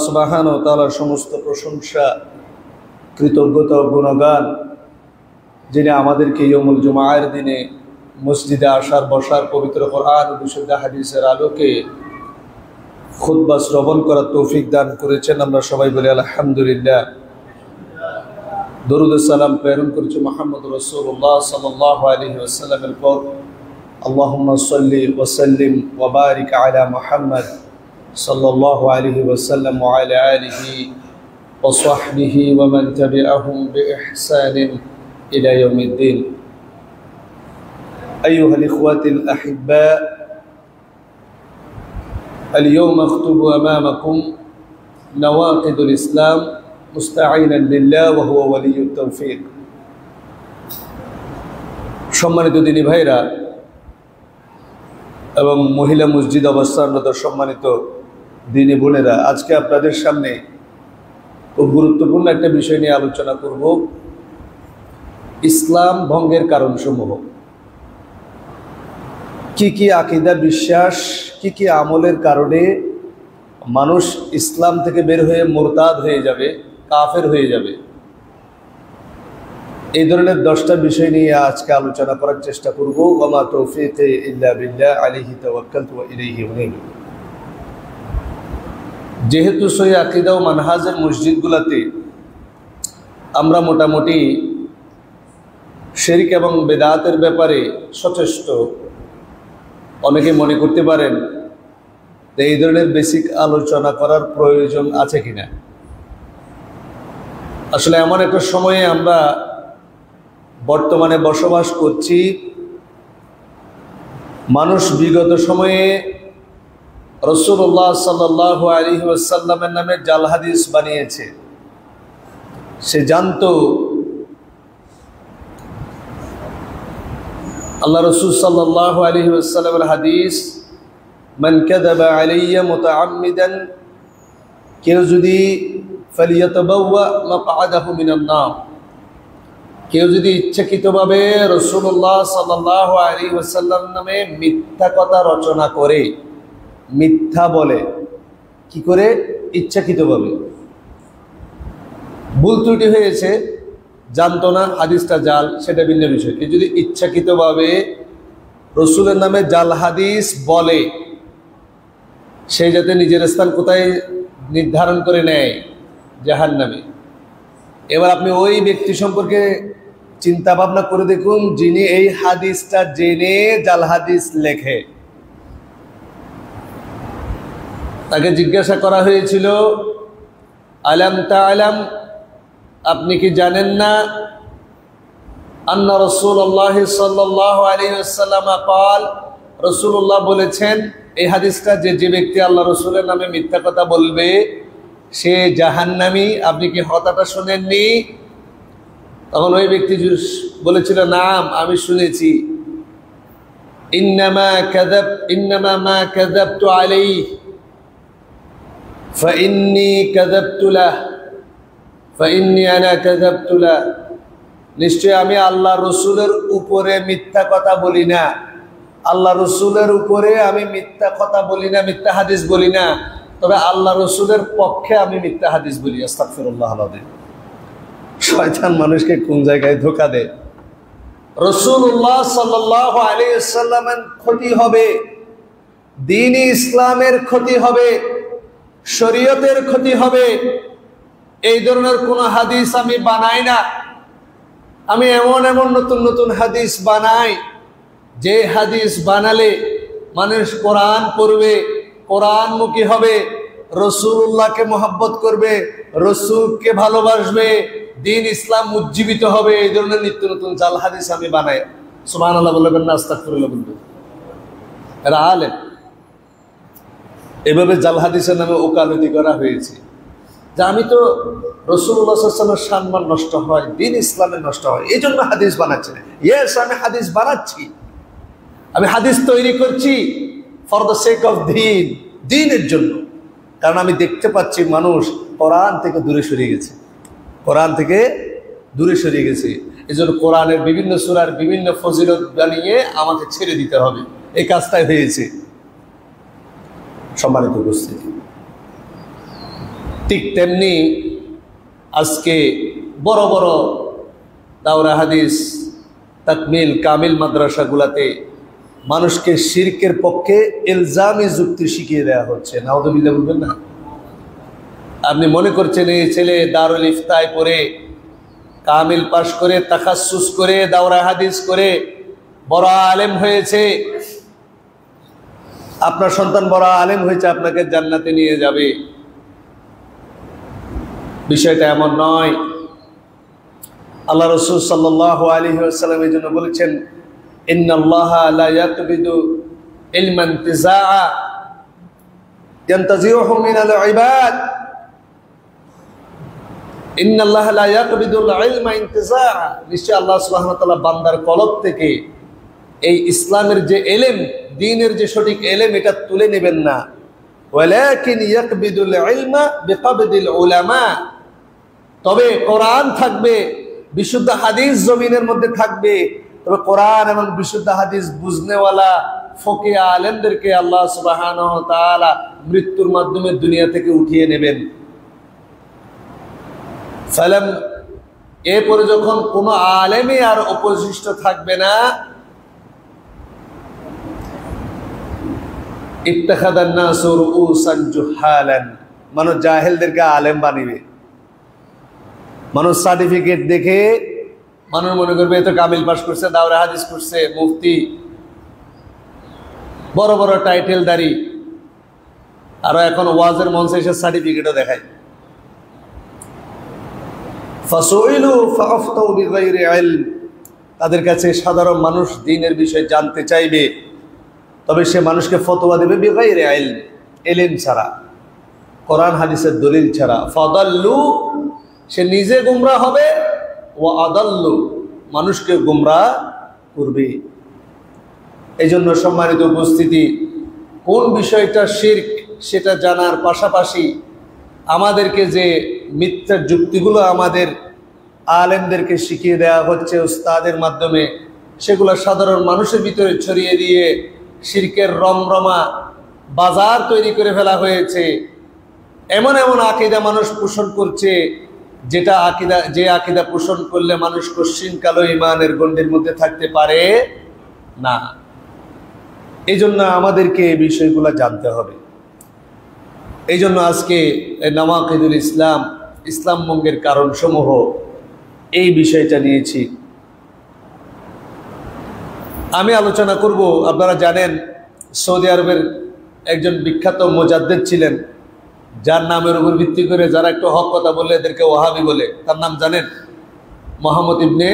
সুবহানাহু ওয়া তাআলার সমস্ত প্রশংসা, কৃতজ্ঞতা ও গুণগান, যিনি আমাদেরকে ইয়াউমুল জুমআর দিনে মসজিদে আসার বসার, পবিত্র কোরআন ও বিশুদ্ধ হাদিসের আলোকে খুতবা শ্রবণ করার তৌফিক দান করেছেন। আমরা সবাই বলি আলহামদুলিল্লাহ। দরুদ ও সালাম প্রেরণ করেছে মুহাম্মদ রাসূলুল্লাহ সাল্লাল্লাহু আলাইহি ওয়াসাল্লামের পর। আল্লাহুম্মা সাল্লি ওয়া সাল্লিম ওয়া বারিক আলা মুহাম্মদ সাল্লাল্লাহু আলাইহি ওয়াসাল্লাম ওয়া আলা আলিহি ওয়া সাহবিহি ওয়া মান তাবিআহুম বিইহসানিন ইলা ইয়াউমিদ্দিন। আইয়ুহাল ইখওয়াতিল আহিব্বা, اليوم أخطب أمامكم نواقض الإسلام مستعينا بالله وهو ولي التوفيق। সম্মানিত দিনী ভাইরা এবং মহিলা মসজিদ অবস্থানরত সম্মানিত দিনী বোনেরা, আজকে আপনাদের সামনে খুব গুরুত্বপূর্ণ একটা বিষয় নিয়ে আলোচনা করব। ইসলাম ভঙ্গের কারণসমূহ। কি কি আকীদা, বিশ্বাস, কি কি আমলের কারণে মানুষ ইসলাম থেকে বের হয়ে মুরতাদ হয়ে যাবে, কাফের হয়ে যাবে, এই ধরনের 10টা বিষয় নিয়ে আজকে আলোচনা করার চেষ্টা করব। ওয়া মা তৌফীকি ইল্লা বিল্লাহ, আলাইহি তাওয়াক্কালতু ওয়া ইলাইহি উনীব। যেহেতু সহি আকীদা ও মানহাজের মসজিদগুলোতে আমরা মোটামুটি শিরক এবং বেদাতের ব্যাপারে সচেষ্ট, অনেকে মনে করতে পারেন যে এই ধরনের বেসিক আলোচনা করার প্রয়োজন আছে কিনা। আসলে এমন একটা সময়ে আমরা বর্তমানে বসবাস করছি, মানুষ বিগত সময়ে রাসূলুল্লাহ সাল্লাল্লাহু আলাইহি ওয়াসাল্লামের নামে জাল হাদিস বানিয়েছে। সে জানতো আল্লাহ রাসূল সাল্লাল্লাহু আলাইহি ওয়াসাল্লামের হাদিস, মান কাযাবা আলাইয়া মুতাআম্মিদান, কেউ যদি ফালিয়াতাবাওয়া মাকআদাহু মিনান নার, কেউ যদি ইচ্ছাকৃতভাবে রাসূলুল্লাহ সাল্লাল্লাহু আলাইহি ওয়াসাল্লাম নামে মিথ্যা কথা রচনা করে, মিথ্যা বলে, কি করে? ইচ্ছাকৃতভাবে। ভুল ত্রুটি হয়েছে, জানতো না, হাদিসটা জাল, সেটা ভিন্ন বিষয়। কেউ যদি ইচ্ছাকৃতভাবে রসুলের নামে জাল হাদিস বলে, সে যাতে নিজের স্থান কোথায় নির্ধারণ করে নেয়, জাহান্নামে। এবার আপনি ওই ব্যক্তি সম্পর্কে চিন্তা ভাবনা করে দেখুন, যিনি এই হাদিসটা জেনে জাল হাদিস লেখে। তাকে জিজ্ঞাসা করা হয়েছিল, আলাম তা'লাম, আপনি কি জানেন না, আন্না রাসূলুল্লাহ সাল্লাল্লাহু আলাইহি ওয়াসাল্লাম قال, রাসূলুল্লাহ বলেছেন, এই হাদিসটা যে ব্যক্তি আল্লাহ রাসূলের নামে মিথ্যা কথা বলবে সে জাহান্নামী। আপনি কি কথাটা শুনেননি? তখন ওই ব্যক্তি বলেছিল, নাম, আমি শুনেছি। ইন্নামা মা কাযাবতু আলাইহি ফাইন্নী কাযাবতু লাহ ফাইন্নী আনা কাযাবতু লাহ, নিশ্চয় আমি আল্লাহ রসুলের উপরে মিথ্যা কথা বলি না, আল্লাহ রসুলের উপরে আমি মিথ্যা কথা বলি না, মিথ্যা হাদিস বলি না, তবে আল্লাহ রসুলের পক্ষে আমি মিথ্যা হাদিস বলি। আস্তাগফিরুল্লাহ আল-আযীম। শয়তান মানুষকে কোন জায়গায় ধোঁকা দেয়। রাসূলুল্লাহ সাল্লাল্লাহু আলাইহি ওয়াসাল্লামের ক্ষতি হবে, দ্বীন ইসলামের ক্ষতি হবে, শরীয়তের ক্ষতি হবে, এই ধরনের কোন হাদিস আমি বানাই না। আমি এমন নতুন নতুন হাদিস বানাই, যে হাদিস বানালে মানুষ কোরআন পড়বে, কোরআনমুখী হবে, রাসূলুল্লাহকে মহব্বত করবে, রাসূলকে ভালোবাসবে, দ্বীন ইসলাম উজ্জীবিত হবে। এই ধরনের নিত্য নতুন জাল হাদিস আমি বানাই। সুবহানাল্লাহ বলবেন না, আস্তাগফিরুল্লাহ বলবেন। এরা আলেম। এভাবে জাল হাদিসের নামে ওকালতি করা হয়েছে, যে আমি তো রাসূলুল্লাহ সাল্লাল্লাহু আলাইহি ওয়াসাল্লামের সম্মান নষ্ট হয়, দ্বীন ইসলামের নষ্ট হয়, এই জন্য হাদিস বানাচ্ছি। ইয়েস, আমি হাদিস বানাচ্ছি, আমি হাদিস তৈরি করছি ফর দ্য সেক অফ দ্বীন, দ্বীনের জন্য। কারণ আমি দেখতে পাচ্ছি মানুষ কোরআন থেকে দূরে সরে গেছে, কোরআন থেকে দূরে সরে গেছে। এই জন্য কোরআনের বিভিন্ন সূরার বিভিন্ন ফজিলত জানিয়ে আমাকে ছেড়ে দিতে হবে, এই কাজটাই হয়েছে। সম্মানিত উপস্থিতি, ঠিক তেমনি আজকে বড় বড় দাওরা হাদিস তাকমিল কামিল মাদ্রাসাগুলাতে মানুষকে শিরকের পক্ষে ইলজামি যুক্তি শিখিয়ে দেওয়া হচ্ছে। নাউযুবিল্লাহ বলবেন না? আপনি মনে করছেন এই ছেলে দারুল ইফতায় পড়ে কামিল পাশ করে তাখাসসুস করে দাওরা হাদিস করে বড় আলেম হয়েছে, আপনার সন্তান বড় আলেম হয়েছে, আপনাকে জান্নাতে নিয়ে যাবে। বিষয়টা এমন নয়। আল্লাহ রাসূল সাল্লাল্লাহু আলাইহি ওয়াসাল্লাম এই জন্য বলেছেন, ইন্নাল্লাহা লা ইয়াকবিদু ইলমান ইনতিজাআ ইয়ানতাজিউহু মিনাল ইবাদ। ইন্নাল্লাহা লা ইয়াকবিদুল ইলমা ইনতিজাআ, নিশ্চয় আল্লাহ সুবহানাহু ওয়া তাআলা বান্দার কলব থেকে এই ইসলামের যে ইলম, দ্বীনের যে সঠিক ইলম, এটা তুলে নেবেন না। ওয়ালাকিন ইয়াকবিদুল ইলমা বিকবদিল উলামা, তবে কোরআন থাকবে, বিশুদ্ধ হাদিস জমিনের মধ্যে থাকবে, তবে কোরআন এবং বিশুদ্ধ হাদিস বুঝনেওয়ালা ফকিহ আলেমদেরকে আল্লাহ সুবহানাহু ওয়া তাআলা মৃত্যুর মাধ্যমে দুনিয়া থেকে উঠিয়ে নেবেন। সালাম, এরপরে যখন কোন আলেমই আর অবশিষ্ট থাকবে না, ইত্তাখাযান নাসু রুউসান জুহালান, মানুষ জাহেলদেরকে আলেম বানিয়ে, মানুষ সার্টিফিকেট দেখে মানুষ মনে করবে এ তো কামিল পাস করছে, দাওরা হাদিস করছে, মুফতি, বড় বড় টাইটেলদারি, আরো এখন ওয়াজের মঞ্চে এসে সার্টিফিকেটও দেখায়। ফাসুইলু ফাআফতাউ বিগাইরি ইলম, তাদের কাছে সাধারণ মানুষ দ্বীনের বিষয় জানতে চাইবে, তবে সে মানুষকে ফতোয়া দেবে বিগাইরি ইলম, ইলম ছাড়া, কোরআন হাদিসের দলিল ছাড়া। ফাদাল্লু, সে নিজে গুমরাহ হবে, ওয়া আদাল্লু, মানুষকে গুমরাহ করবে। এই জন্য সম্মানিত উপস্থিতি, কোন বিষয়টা শিরক সেটা জানার পাশাপাশি আমাদেরকে যে মিথ্যা যুক্তিগুলো আমাদের আলেমদেরকে শিখিয়ে দেওয়া হচ্ছে উস্তাদের মাধ্যমে, সেগুলো সাধারণ মানুষের ভিতরে ছড়িয়ে দিয়ে শিরকের রমরমা বাজার তৈরি করে ফেলা হয়েছে। এমন এমন আকীদা মানুষ পোষণ করছে, যেটা আকীদা, যে আকীদা পোষণ করলে মানুষ কশ্চিনকালও ঈমানের গণ্ডির মধ্যে থাকতে পারে না। এই জন্য আমাদেরকে এই বিষয়গুলো জানতে হবে। এই জন্য আজকে নাওয়াকিদুল ইসলাম, ইসলাম ভঙ্গের কারণসমূহ, এই বিষয়টা নিয়েছি। আমি আলোচনা করব, আপনারা জানেন সৌদি আরবের একজন বিখ্যাত মুজাদ্দিদ ছিলেন, যার নামের উপর ভিত্তি করে যারা একটু হক কথা বললে এদেরকে ওয়াহাবি বলে। তার নাম জানেন? মুহাম্মদ ইবনে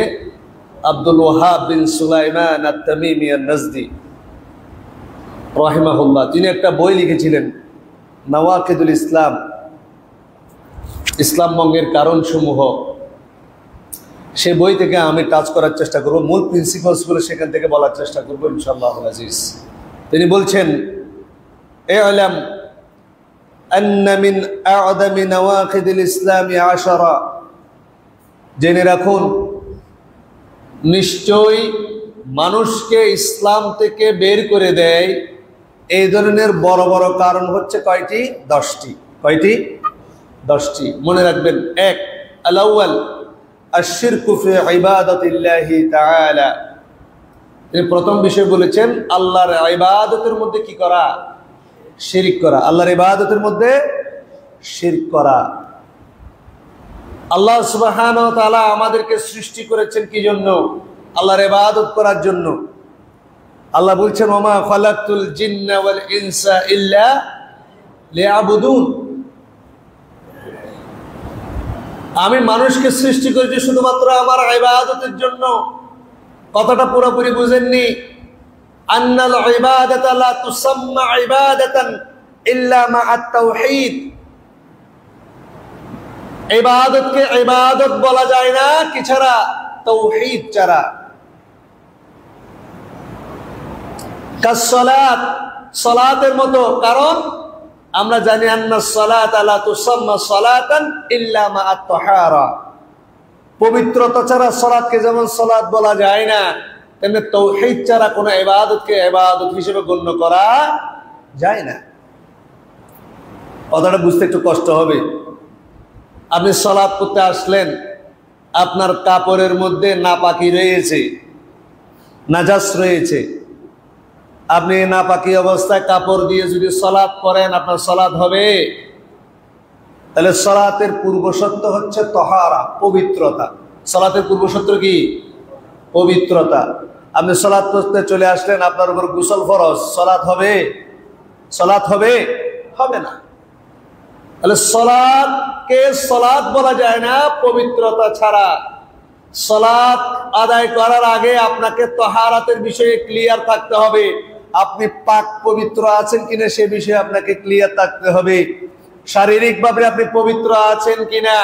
আব্দুল ওয়াহাব বিন সুলাইমান আত-তামিমি আন-নাজদি রাহিমাহুল্লাহ। তিনি একটা বই লিখেছিলেন, নাওয়াকিদুল ইসলাম, ইসলাম ভঙ্গের কারণসমূহ। সেই বই থেকে আমি টাচ করার চেষ্টা করব, মূল প্রিন্সিপালসগুলো সেখান থেকে বলার চেষ্টা করবো ইনশাআল্লাহুল আজিজ। তিনি বলছেন, ই'লাম আন্না মিন আ'যামি নাওয়াকিদিল ইসলামি 10, জেনে রাখুন নিশ্চয়ই মানুষকে ইসলাম থেকে বের করে দেয় এই ধরনের বড় বড় কারণ হচ্ছে কয়টি? 10টি। কয়টি? 10টি। মনে রাখবেন। 1, আল-আউয়াল আশ-শিরকু ফি ইবাদাতিল্লাহি তাআলা। তিনি প্রথম বিষয় বলেছেন আল্লাহর ইবাদতের মধ্যে কি করা? শিরক করা। আল্লাহর ইবাদতের মধ্যে শিরক করা। আল্লাহ সুবহানাহু ওয়া তাআলা আমাদেরকে সৃষ্টি করেছেন কি জন্য? আল্লাহর ইবাদত করার জন্য। আল্লাহ বলছেন, ওমা খালাকতুল জিন্না ওয়াল ইনসা ইল্লা লিয়াবুদুন, আমি মানুষকে সৃষ্টি করেছি শুধুমাত্র আমার ইবাদতের জন্য। কথাটা পুরোপুরি বুঝেননি। আন্নাল ইবাদাতা লা তুসাম্মা ইবাদাতান ইল্লা মা'আত তাওহীদ, ইবাদতকে ইবাদত বলা যায় না কি ছাড়া? তাওহীদ ছাড়া। কাসসালাত, সালাতের মতো। কারণ আমরা জানি আন্নাস সালাতা লা তুসাম্মা সালাতান ইল্লা মা'আত তাহারা, পবিত্রতা ছাড়া সালাতকে যেমন সালাত বলা যায় না, তেমনি তাওহীদ ছাড়া কোনো ইবাদতকে ইবাদত হিসেবে গণ্য করা যায় না। কথাটা বুঝতে একটু কষ্ট হবে। আপনি সালাত করতে আসলেন, আপনার কাপড়ের মধ্যে নাপাকি রয়েছে, নাজাস রয়েছে, আপনি নাপাকি অবস্থায় কাপড় দিয়ে যদি সালাত করেন আপনার সালাত হবে? তাহলে সালাতের পূর্বশর্ত হচ্ছে তাহারা, পবিত্রতা। সালাতের পূর্বশর্ত কি? পবিত্রতা। আপনি সালাত করতে চলে আসলেন, আপনার উপর গোসল ফরজ, সালাত হবে? সালাত হবে? হবে না। তাহলে সালাতকে সালাত বলা যায় না পবিত্রতা ছাড়া। সালাত আদায় করার আগে আপনাকে তাহারাতের বিষয়ে ক্লিয়ার থাকতে হবে। আপনি পাক পবিত্র আছেন কিনা সে বিষয়ে আপনাকে ক্লিয়ার থাকতে হবে। শারীরিকভাবে আপনি পবিত্র আছেন কিনা,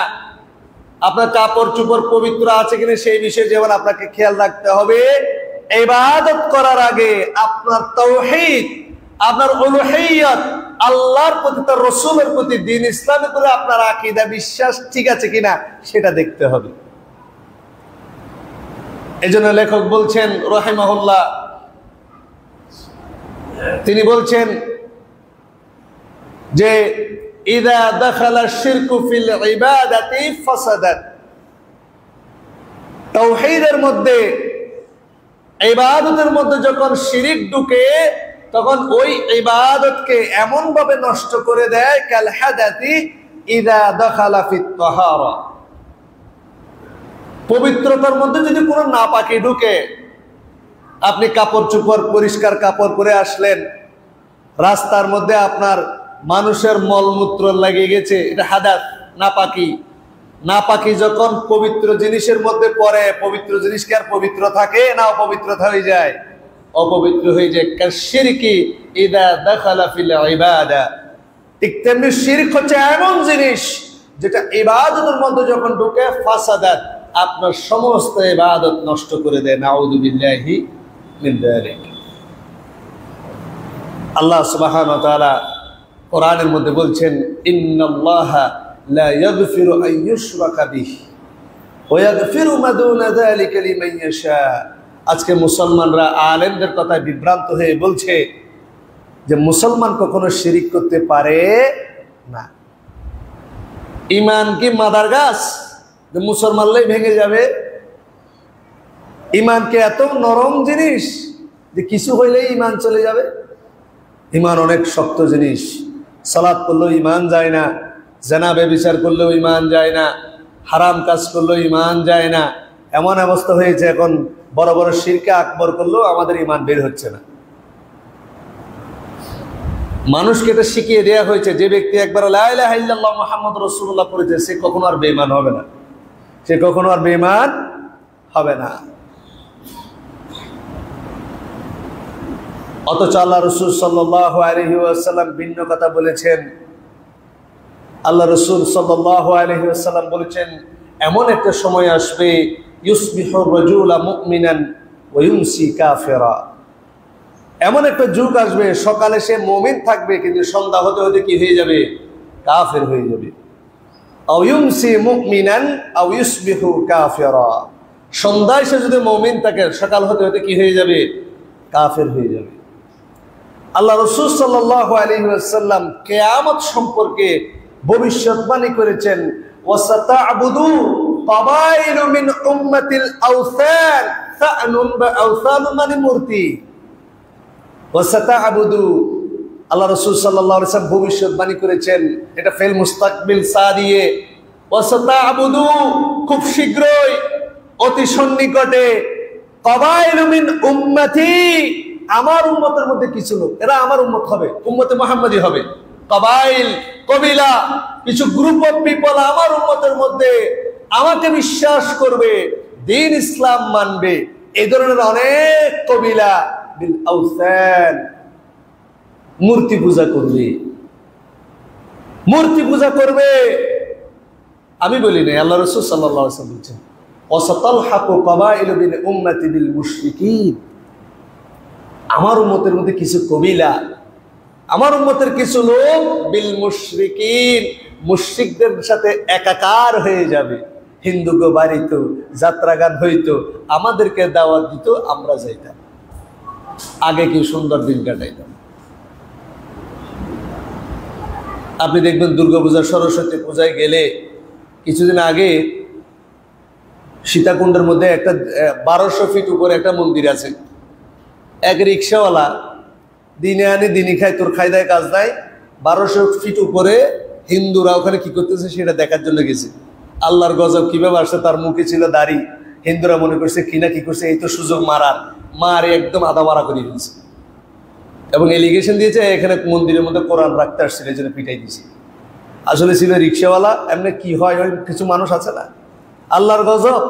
আপনার কাপড় চোপড় পবিত্র আছে কিনা সেই বিষয়ে যেমন আপনাকে খেয়াল রাখতে হবে। ইবাদত করার আগে আপনার তাওহীদ, আপনার উলুহিয়ত, আল্লাহর প্রতি, তার রাসূলের প্রতি, দ্বীন ইসলামের উপরে আপনার আকীদা, বিশ্বাস ঠিক আছে কিনা সেটা দেখতে হবে। এজন্য লেখক বলছেন রাহিমাহুল্লাহ, তিনি বলছেন যে ইযা দাখালা শিরকু ফিল ইবাদাতি ফাসাদাত। তাওহীদের মধ্যে, ইবাদতের মধ্যে যখন শিরক ঢুকে তখন ওই ইবাদতকে এমন ভাবে নষ্ট করে দেয়, কাল হাদাতি ইযা দাখালা ফিত তাহারা। পবিত্রতার মধ্যে যদি কোনো নাপাকি ঢুকে, আপনি কাপড় চোপড় পরিষ্কার কাপড় পরে আসলেন, রাস্তার মধ্যে আপনার মানুষের মলমূত্র লেগে গেছে, এটা হাদাত, নাপাকি। নাপাকি যখন পবিত্র জিনিসের মধ্যে পড়ে, পবিত্র জিনিস কি আর পবিত্র থাকে না অপবিত্র হয়ে যায়? অপবিত্র হয়ে যায়। শিরকি ইযা দাখালা ফিল ইবাদা। ঠিক তেমনি শিরক হচ্ছে এমন জিনিস যেটা ইবাদতের মধ্যে যখন ঢুকে ফাসাদাত, আপনার সমস্ত ইবাদত নষ্ট করে দেয়। নাউযু বিল্লাহি মিন যালিক। আল্লাহ সুবহানাহু ওয়া তাআলা কোরআনের মধ্যে বলছেন, ইন্নাল্লাহা লা ইয়াগফিরু আন ইউশরাকা বিহি ওয়া ইয়াগফিরু মা দুনা যালিকা লিমান ইয়াশা। আজকে মুসলমানরা আলেমদের কথায় বিভ্রান্ত হয়ে বলছে যে মুসলমান কখনো শিরিক করতে পারে না। ঈমান কি মাদার গাছ যে মুসলমানলাই ভেঙে যাবে? ঈমান কি এত নরম জিনিস যে কিছু হইলেই ঈমান চলে যাবে? ঈমান অনেক শক্ত জিনিস। সালাত করলেও ঈমান যায় না, জিনা ব্যভিচার করলেও ঈমান যায় না, হারাম কাজ করলেও ঈমান যায় না। এমন অবস্থা হয়েছে এখন বড় বড় শিরকে আকবর করলেও আমাদের ঈমান বের হচ্ছে না। মানুষকে এটা শিখিয়ে দেওয়া হয়েছে, যে ব্যক্তি একবার লা ইলাহা ইল্লাল্লাহ মুহাম্মাদুর রাসূলুল্লাহ পড়েছে সে কখনো আর বেঈমান হবে না, সে কখনো আর বেঈমান হবে না। অথচ আল্লাহ রাসূল সাল্লাল্লাহু আলাইহি ওয়াসাল্লাম ভিন্ন কথা বলেছেন। আল্লাহ রাসূল সাল্লাল্লাহু আলাইহি ওয়াসাল্লাম বলেছেন, এমন একটা সময় আসবে ইউসবিহু রাজুলা মুমিনান ওয়া ইউমসি কাফিরা। এমন একটা যুগ আসবে সকালে সে মুমিন থাকবে কিন্তু সন্ধ্যা হতে হতে কি হয়ে যাবে? কাফের হয়ে যাবে। আও ইউমসি মুমিনান আও ইউসবিহু কাফিরা। সন্ধ্যায় সে যদি মুমিন থাকে সকাল হতে হতে কি হয়ে যাবে? কাফের হয়ে যাবে। আল্লাহ রাসূল সাল্লাল্লাহু আলাইহি ওয়াসাল্লাম কিয়ামত সম্পর্কে ভবিষ্যৎবাণী করেছেন, ওয়াসাতা'বুদু কাবাইলু মিন উম্মাতিল আওসান। সা'নুন বা আওসান মানে মূর্তি। ওয়াসাতা'বুদু, আল্লাহ রাসূল সাল্লাল্লাহু আলাইহি ওয়াসাল্লাম ভবিষ্যৎবাণী করেছেন, এটা ফেল মুস্তাকবিল সা দিয়ে। ওয়াসাতা'বুদু, খুব শীঘ্রই, অতি সন্নিকটে, কাবাইলু মিন উম্মতি, আমার উম্মতের মধ্যে কিছু লোক, এরা আমার উম্মত হবে, উম্মতে মুহাম্মাদি হবে। কাবাইল, কবিলা, কিছু গ্রুপ অফ পিপল আমার উম্মতের মধ্যে আমাকে বিশ্বাস করবে, দ্বীন ইসলাম মানবে। এই ধরনের অনেক কবিলা বিল আওসান, মূর্তি পূজা করবে, মূর্তি পূজা করবে। আমি বলি না, আল্লাহ রাসূল সাল্লাল্লাহু আলাইহি ওয়াসাল্লাম বলেছেন, ওয়াসাতালহাকু কাবাইলু মিন উম্মতি বিল মুশরিকিন। আমার উম্মতের মধ্যে কিছু কবিলা, আমার উম্মতের কিছু লোক বিল মুশরিকিন, মুশরিকদের সাথে একাকার হয়ে যাবে। হিন্দু গো বাড়িতো, যাত্রা গান হইতো, আমাদেরকে দাওয়াত দিত, আমরা যাইতাম, আগে কি সুন্দর দিন কাটাইতাম। আপনি দেখবেন দুর্গা পূজা, সরস্বতী পূজায় গেলে কিছুদিন আগে সীতাকুণ্ডের মধ্যে একটা 1200 ফিট উপরে একটা মন্দির আছে। এক রিক্সাওয়ালা দিনে আনি দিনই খায়, তোর খাই দেয় কাজ নাই, 1200 ফিট উপরে হিন্দুরা ওখানে কি করতেছে সেটা দেখার জন্য গেছে। আল্লাহর গজব কিভাবে আসছে, তার মুখে ছিল দাড়ি। হিন্দুরা মনে করছে কিনা কি করছে, এই তো সুযোগ মারার, মারে একদম আধা মারা করে দিয়েছে এবং এলিগেশন দিয়েছে এখানে মন্দিরের মধ্যে কোরআন রাখতে আসছিল, এই জন্য পিটাই দিয়েছে। আসলে ছিল রিক্সাওয়ালা। এমনি কি হয় কিছু মানুষ আছে না, আল্লাহর গজব।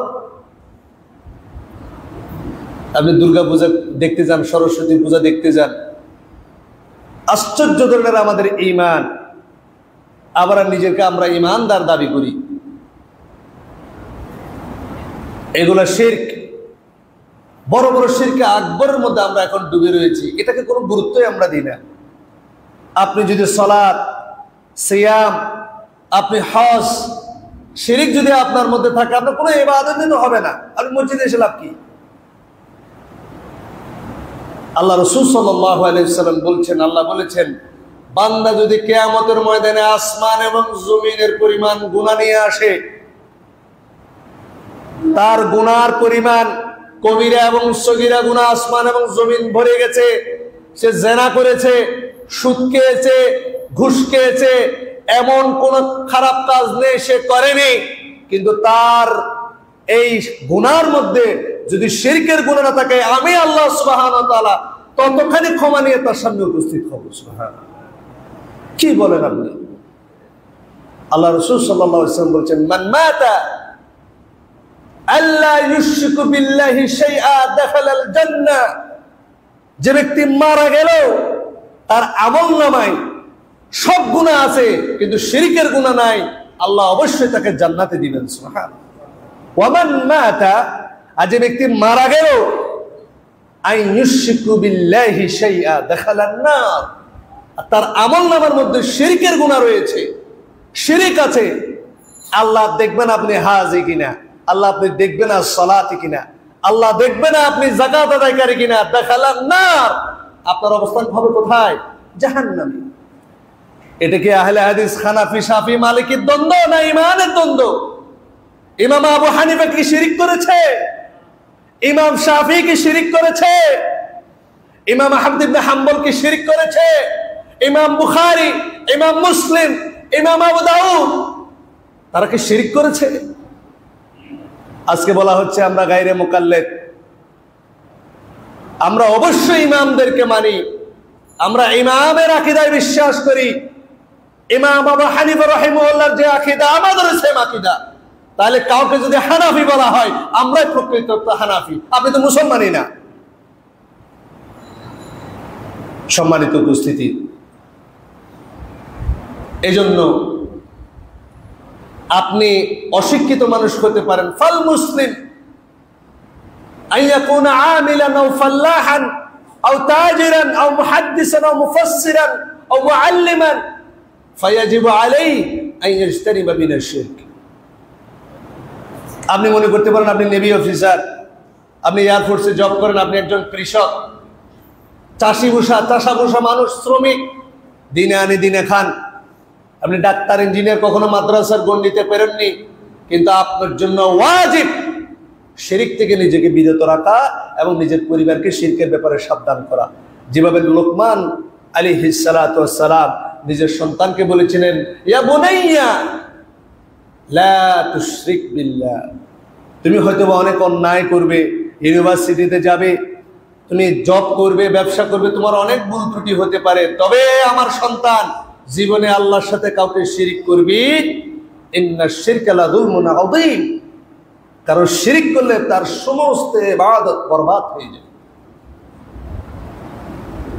আপনি দুর্গা পূজা দেখতে যান, সরস্বতী পূজা দেখতে যান, আশ্চর্য ধরনের আমাদের ঈমান, আবার নিজেকে আমরা ঈমানদার দাবি করি। এগুলা শিরক, বড় বড় শিরকে আকবরের মধ্যে আমরা এখন ডুবে রয়েছি, এটাকে কোনো গুরুত্বই আমরা দিই না। আপনি যদি সালাত, সিয়াম, আপনি হজ, শিরক যদি আপনার মধ্যে থাকে, আপনার কোনো ইবাদত হবে না। আপনি মসজিদে এসে লাভ কি? আল্লাহ রাসূল সাল্লাল্লাহু আলাইহি ওয়াসাল্লাম বলছেন, আল্লাহ বলেছেন, বান্দা যদি কিয়ামতের ময়দানে আসমান এবং জমিনের পরিমাণ গুনাহ নিয়ে আসে, তার গুনার পরিমাণ কবিরা এবং সগীরা গুনাহ আসমান এবং জমিন ভরে গেছে, সে জিনা করেছে, সুদ খেয়েছে, ঘুষ খেয়েছে, এমন কোন খারাপ কাজ নেই সে করেনি, কিন্তু তার এই গুনার মধ্যে যদি শিরকের গুনাহ না থাকে, আমি আল্লাহ সুবহানাহু ওয়া তাআলা ততখানি ক্ষমা নিয়ে তার সামনে উপস্থিত হব। সুবহানাল্লাহ, কি বলেন আপনি? আল্লাহ রাসূল সাল্লাল্লাহু আলাইহি ওয়াসাল্লাম বলেছেন, মান মাতা আল্লা ইউশরিকু বিল্লাহি শাইআ দাখালাল জান্নাহ, যে ব্যক্তি মারা গেল তার আমলনামায় সব গুনাহ আছে কিন্তু শিরকের গুনাহ নাই, আল্লাহ অবশ্যই তাকে জান্নাতে দিবেন। সুবহানাল্লাহ। ওয়া মান মাতা, আর যে ব্যক্তি মারা গেল আই ইউশরিকু বিল্লাহি শাইআ দাখালান নার, তার আমলনামার মধ্যে শিরকের গুনাহ রয়েছে, শিরক আছে, আল্লাহ দেখবেন আপনি হাজি কিনা, আল্লাহ আপনি দেখবেন না সালাতি কিনা, আল্লাহ দেখবেন না আপনি যাকাত আদায়কারী কিনা, দাখালান নার, আপনার অবস্থান হবে কোথায়? জাহান্নামে। এটা কি আহলে হাদিস, হানাফি, শাফি, মালিকির দ্বন্দ্ব না ইমানের দ্বন্দ্ব? ইমাম আবু হানিফা কি শিরক করেছে? ইমাম শাফি কি শিরক করেছে? ইমাম আহমদ ইবনে হাম্বল কি শিরক করেছে? ইমাম বুখারী, ইমাম মুসলিম, ইমাম আবু দাউদ, তারা কি শিরক করেছে? আজকে বলা হচ্ছে আমরা গায়রে মুকাল্লিদ, আমরা অবশ্যই ইমামদেরকে মানি, আমরা ইমামের আকীদায় বিশ্বাস করি। ইমাম আবু হানিফা রাহিমাহুল্লাহর যে আকীদা আমাদের সেম আকীদা। তাহলে কাউকে যদি হানাফি বলা হয়, আমরাই প্রকৃত হানাফি, আপনি তো মুসলমানই না। সম্মানিত উপস্থিতি, এজন্য আপনি অশিক্ষিত মানুষ হতে পারেন। ফাল মুসলিম আইয়াকুনা আমিলান আও ফাল্লাহান আও তাজিরান আও মুহাদ্দিসান আও মুফাসসিরান আও মুআল্লিমান ফায়াজিবু আলাইহি আন ইয়াজতানিবা মিনাশ শিরক। আপনি মনে করতে পারেন আপনি নেভি অফিসার, আপনি এয়ারফোর্সে জব করেন, আপনি একজন কৃষক, চাষাভুষা মানুষ, শ্রমিক, দিনে আনি দিনে খান, আপনি ডাক্তার, ইঞ্জিনিয়ার, কখনো মাদ্রাসার গণ্ডিতে পেরেননি, কিন্তু আপনার জন্য ওয়াজিব শিরক থেকে নিজেকে বিরত রাখা এবং নিজের পরিবারকে শিরকের ব্যাপারে সাবধান করা। যেভাবে লোকমান আলাইহিস সালাতু ওয়াস সালাম নিজের সন্তানকে বলেছিলেন, ইয়া বুনাইয়া লা তুশরিক বিল্লাহ, তুমি হয়তো অনেক অন্যায় করবে, ইউনিভার্সিটিতে যাবে, তুমি জব করবে, ব্যবসা করবে, তোমার অনেক ভুল ত্রুটি হতে পারে, তবে আমার সন্তান জীবনে আল্লাহর সাথে কাউকে শিরক করবি, ইন্নাশ শিরকা লাযুলমুন আযীম, কারণ শিরক করলে তার সমস্ত ইবাদত বরবাদ হয়ে যাবে।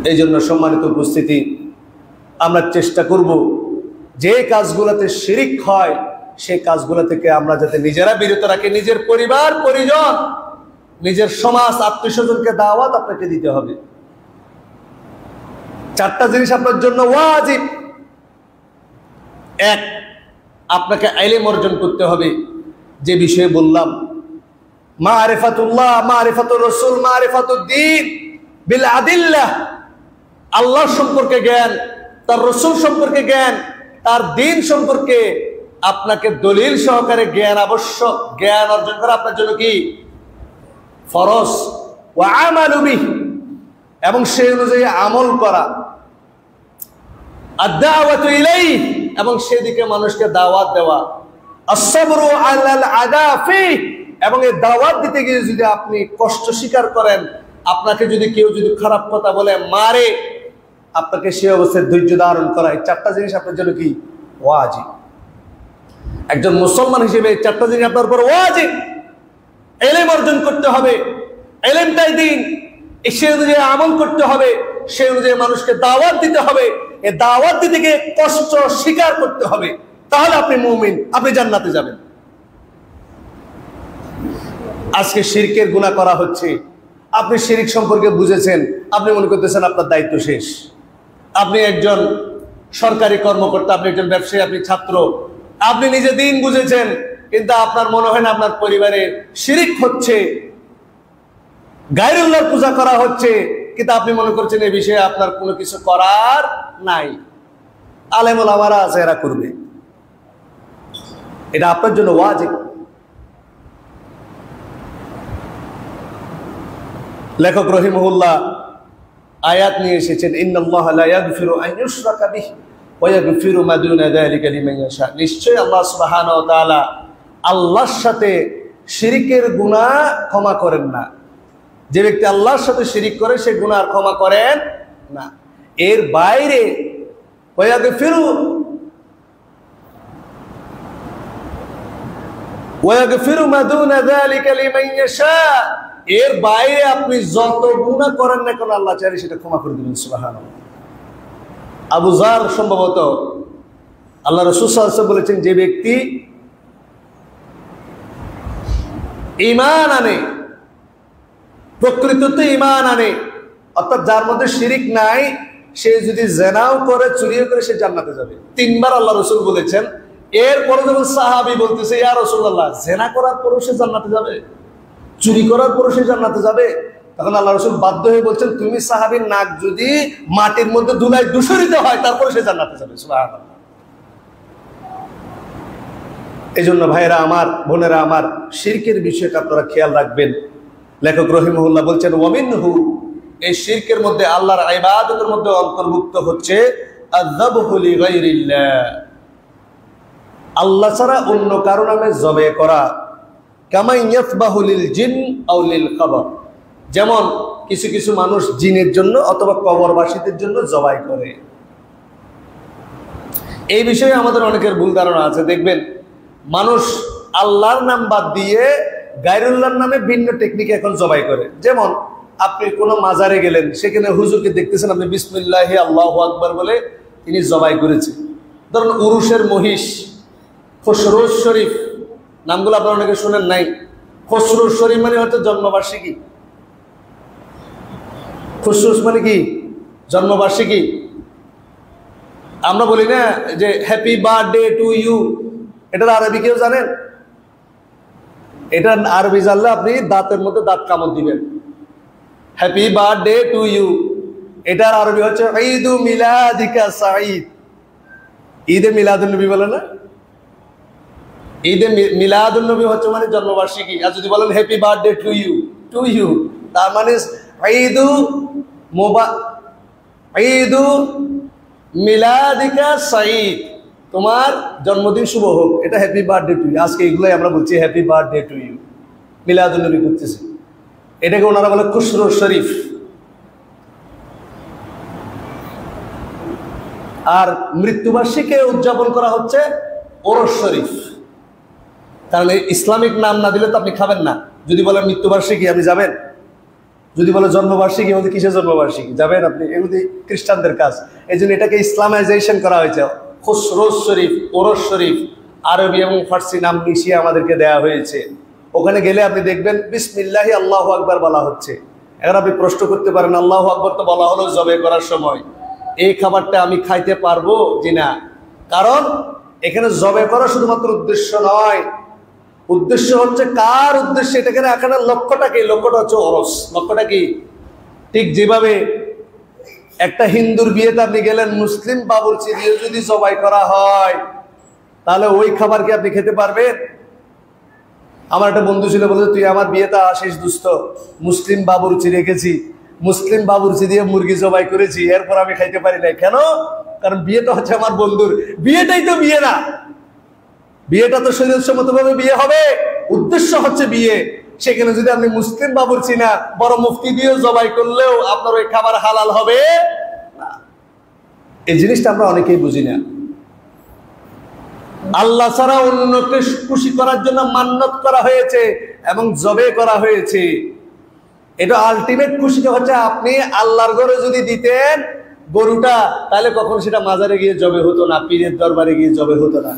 এই জন্য সম্মানিত উপস্থিতি, আমরা চেষ্টা করব যে কাজগুলোতে শিরক হয় সেই কাজগুলো থেকে আমরা যাতে নিজেরা বিরত রাখি। নিজের পরিবার পরিজন, নিজের সমাজ, আত্মীয়স্বজনকে দাওয়াত আপনাকে দিতে হবে। 4টা জিনিস আপনার জন্য ওয়াজিব। 1, আপনাকে ইলম অর্জন করতে হবে, যে বিষয়ে বললাম, মারিফাতুল্লাহ, মারিফাতুর রাসূল, মারিফাতুদ দ্বীন বিল আদিল্লাহ, আল্লাহ সম্পর্কে জ্ঞান, তার রাসূল সম্পর্কে জ্ঞান, তার দ্বীন সম্পর্কে আপনাকে দলিল সহকারে জ্ঞান আবশ্যক, জ্ঞান অর্জন করা আপনার জন্য কি ফরজ, ওয়া আমালু বিহি, এবং সেই অনুযায়ী আমল করা, আদ-দাওয়াতু ইলাইহি, এবং সেদিকে মানুষকে দাওয়াত দেওয়া, আস-সাবরু আলাল আদা ফিহি, এবং এই দাওয়াত দিতে গিয়ে যদি আপনি কষ্ট স্বীকার করেন, আপনাকে যদি কেউ যদি খারাপ কথা বলে মারে, আপনাকে সেই অবস্থায় ধৈর্য ধারণ করা, এই চারটা জিনিস আপনার জন্য কি ওয়াজিব। একজন মুসলমান হিসেবে এই চারটা জিনিস আপনার উপর ওয়াজিব। ইলম অর্জন করতে হবে, ইলমটাই দ্বীন, সেই অনুযায়ী আমল করতে হবে, সেই অনুযায়ী মানুষকে দাওয়াত দিতে হবে, এই দাওয়াত দিতে গিয়ে কষ্ট স্বীকার করতে হবে, তাহলে আপনি মুমিন, আপনি জান্নাতে যাবেন। আজকে শিরকের গুনাহ করা হচ্ছে, আপনি শিরক সম্পর্কে বুঝেছেন, আপনি মনে করতেছেন আপনার দায়িত্ব শেষ। আপনি একজন সরকারি কর্মকর্তা, আপনি একজন ব্যবসায়ী, আপনি ছাত্র, আপনি নিজে দিন বুঝেছেন, কিন্তু আপনার মনে হয় না আপনার পরিবারে শিরক হচ্ছে, গায়রুল্লাহর পূজা করা হচ্ছে, কিন্তু আপনি মনে করছেন এই বিষয়ে আপনার কোনো কিছু করার নাই। আলেম ওলামারা আছে, এরা করবে। এটা আপনার জন্য ওয়াজিব। লেখক রহিমাহুল্লাহ আয়াত নিয়ে এসেছেন, ইন্নাল্লাহা লা ইয়াগফিরু আন ইউশরাকা বিহি ওয়া ইয়াগফিরু মা দুনা যালিকা লিমান ইয়াশা। নিশ্চয়ই আল্লাহ সুবহানাহু ওয়া তাআলা আল্লাহর সাথে শিরকের গুনাহ ক্ষমা করেন না। যে ব্যক্তি আল্লাহর সাথে শিরিক করে সে গুনাহ ক্ষমা করেন না। এর বাইরে ওয়া ইয়াগফিরু মা দুনা যালিকা লিমান ইয়াশা, এর বাইরে আপনি যত গুনাহ করেন না কেন আল্লাহ চাইলে সেটা ক্ষমা করে দিবেন। সুবহানাল্লাহ। আবু যার সম্ভবত আল্লাহ রাসূল সাল্লাল্লাহু আলাইহি ওয়াসাল্লাম বলেছেন, যে ব্যক্তি ঈমান আনে, প্রকৃততে ঈমান আনে, অর্থাৎ যার মধ্যে শিরিক নাই, সে যদি জিনাও করে, চুরিও করে, সে জান্নাতে যাবে। তিনবার আল্লাহ রাসূল বলেছেন। এরপরে যখন সাহাবী বলতেছে, ইয়া রাসূলুল্লাহ, জিনা করার পরও সে জান্নাতে যাবে, চুরি করার পরও সে জান্নাতে যাবে, তখন আল্লাহ রাসূল বাধ্য হয়ে বলছেন, তুমি সাহাবীর নাক যদি মাটির মধ্যে ধুলায় দূষিত হয় তারপরে সে জান্নাতে যাবে। সুবহানাল্লাহ। এই জন্য ভাইরা আমার, বোনেরা আমার, শিরকের বিষয়টা আপনারা খেয়াল রাখবেন। লেখক রহিমাহুল্লাহ বলছেন, ওয়ামিনহু, এই শিরকের মধ্যে, আল্লাহর ইবাদতের মধ্যে অন্তর্ভুক্ত হচ্ছে আযযাবহু লিগাইরিল্লাহ, আল্লাহ ছাড়া অন্য কারো নামে জবে করা। কামা ইয়াযবাহু লিল জিন আও লিল কবর, যেমন কিছু কিছু মানুষ জিনের জন্য অথবা কবরবাসীদের জন্য জবাই করে। এই বিষয়ে আমাদের অনেকের ভুল ধারণা আছে। দেখবেন মানুষ আল্লাহর নাম বাদ দিয়ে গায়রুল্লাহর নামে ভিন্ন টেকনিকে এখন জবাই করে। যেমন আপনি কোনো মাজারে গেলেন, সেখানে হুজুরকে দেখতেছেন, আপনি বিসমিল্লাহি আল্লাহু আকবার বলে তিনি জবাই করেছে। ধরুন উরুসের মহিষ, খসরুস শরীফ, নামগুলো আপনারা অনেকে শুনেন নাই। খসরুস শরীফ মানে হচ্ছে জন্মবার্ষিকী। খসরুস মানে কি? জন্মবার্ষিকী। আমরা বলি না যে হ্যাপি বার্থডে টু ইউ, এটার আরবি কেউ জানেন? এটা আরবি জানলে আপনি দাঁতের মধ্যে দাঁত কামড় দিবেন। হ্যাপি বার্থডে টু ইউ, এটার আরবি হচ্ছে ঈদু মিলাদিকা সাঈদ। ঈদে মিলাদুন নবী বলে না? ঈদে মিলাদুন নবী হচ্ছে মানে জন্মবার্ষিকী। আর যদি বলেন হ্যাপি বার্থডে টু ইউ, তার মানে ঈদু মিলাদিকা সাঈদ, তোমার জন্মদিন শুভ হোক, এটা হ্যাপি বার্থডে টু ইউ। আজকে এগুলোই আমরা বলছি হ্যাপি বার্থডে টু ইউ, মিলাদুন নবী করতেছি। এটাকে ওনারা বলে খুসরুস শরীফ। আর মৃত্যুবার্ষিকী উদযাপন করা হচ্ছে ওরস শরীফ। কারণ ইসলামিক নাম না দিলে তো আপনি খাবেন না। যদি বলেন মৃত্যুবার্ষিকী, আপনি যাবেন? যদি বলে জন্মবার্ষিকী, বলতে কিসের জন্মবার্ষিকী, যাবেন আপনি? এগুলি খ্রিস্টানদের কাজ। এই জন্য এটাকে ইসলামাইজেশন করা হয়েছে। খুসরুস শরীফ, ওরস শরীফ, আরবি এবং ফার্সি নাম মিশিয়ে আমাদেরকে দেয়া হয়েছে। ওখানে গেলে আপনি দেখবেন বিসমিল্লাহি আল্লাহু আকবার বলা হচ্ছে। এখন আপনি প্রশ্ন করতে পারেন, আল্লাহু আকবার তো বলা হলো জবে করার সময়, এই খাবারটা আমি খাইতে পারবো জি না? কারণ এখানে জবে করা শুধুমাত্র উদ্দেশ্য নয়, উদ্দেশ্য হচ্ছে কার উদ্দেশ্যে, এটাকে এখানে লক্ষ্যটা কি? লক্ষ্যটা হচ্ছে ওরস। লক্ষ্যটা কি? ঠিক যেভাবে একটা হিন্দুর বিয়েতে আপনি গেলেন, মুসলিম বাবুর্চি দিয়ে যদি জবাই করা হয়, তাহলে ওই খাবার কি আপনি খেতে পারবেন? আমার একটা বন্ধু ছিল, বলে তুই আমার বিয়েতে আসিস দোস্ত, মুসলিম বাবুর্চি রেখেছি, মুসলিম বাবুর্চি দিয়ে মুরগি জবাই করেছি, এরপর আমি খাইতে পারি না। কেন? কারণ বিয়েটা হচ্ছে আমার বন্ধুর, বিয়েটাই তো বিয়ে না, বিয়েটা তো শরীয়তসম্মত ভাবে বিয়ে হবে, উদ্দেশ্য হচ্ছে বিয়ে। সেখানে যদি আপনি মুসলিম বাবুর্চি না বড় মুফতি দিয়ে জবাই করলেও আপনার ওই খাবার হালাল হবে না। এই জিনিসটা আমরা অনেকেই বুঝি না। আল্লাহ ছাড়া অন্যকে খুশি করার জন্য মান্নত করা হয়েছে এবং জবে করা হয়েছে। এটা আলটিমেট খুশিটা হচ্ছে আপনি আল্লাহর ঘরে যদি দিতেন গরুটা, তাহলে কখন সেটা মাজারে গিয়ে জবে হতো না, পীরের দরবারে গিয়ে জবে হতো না।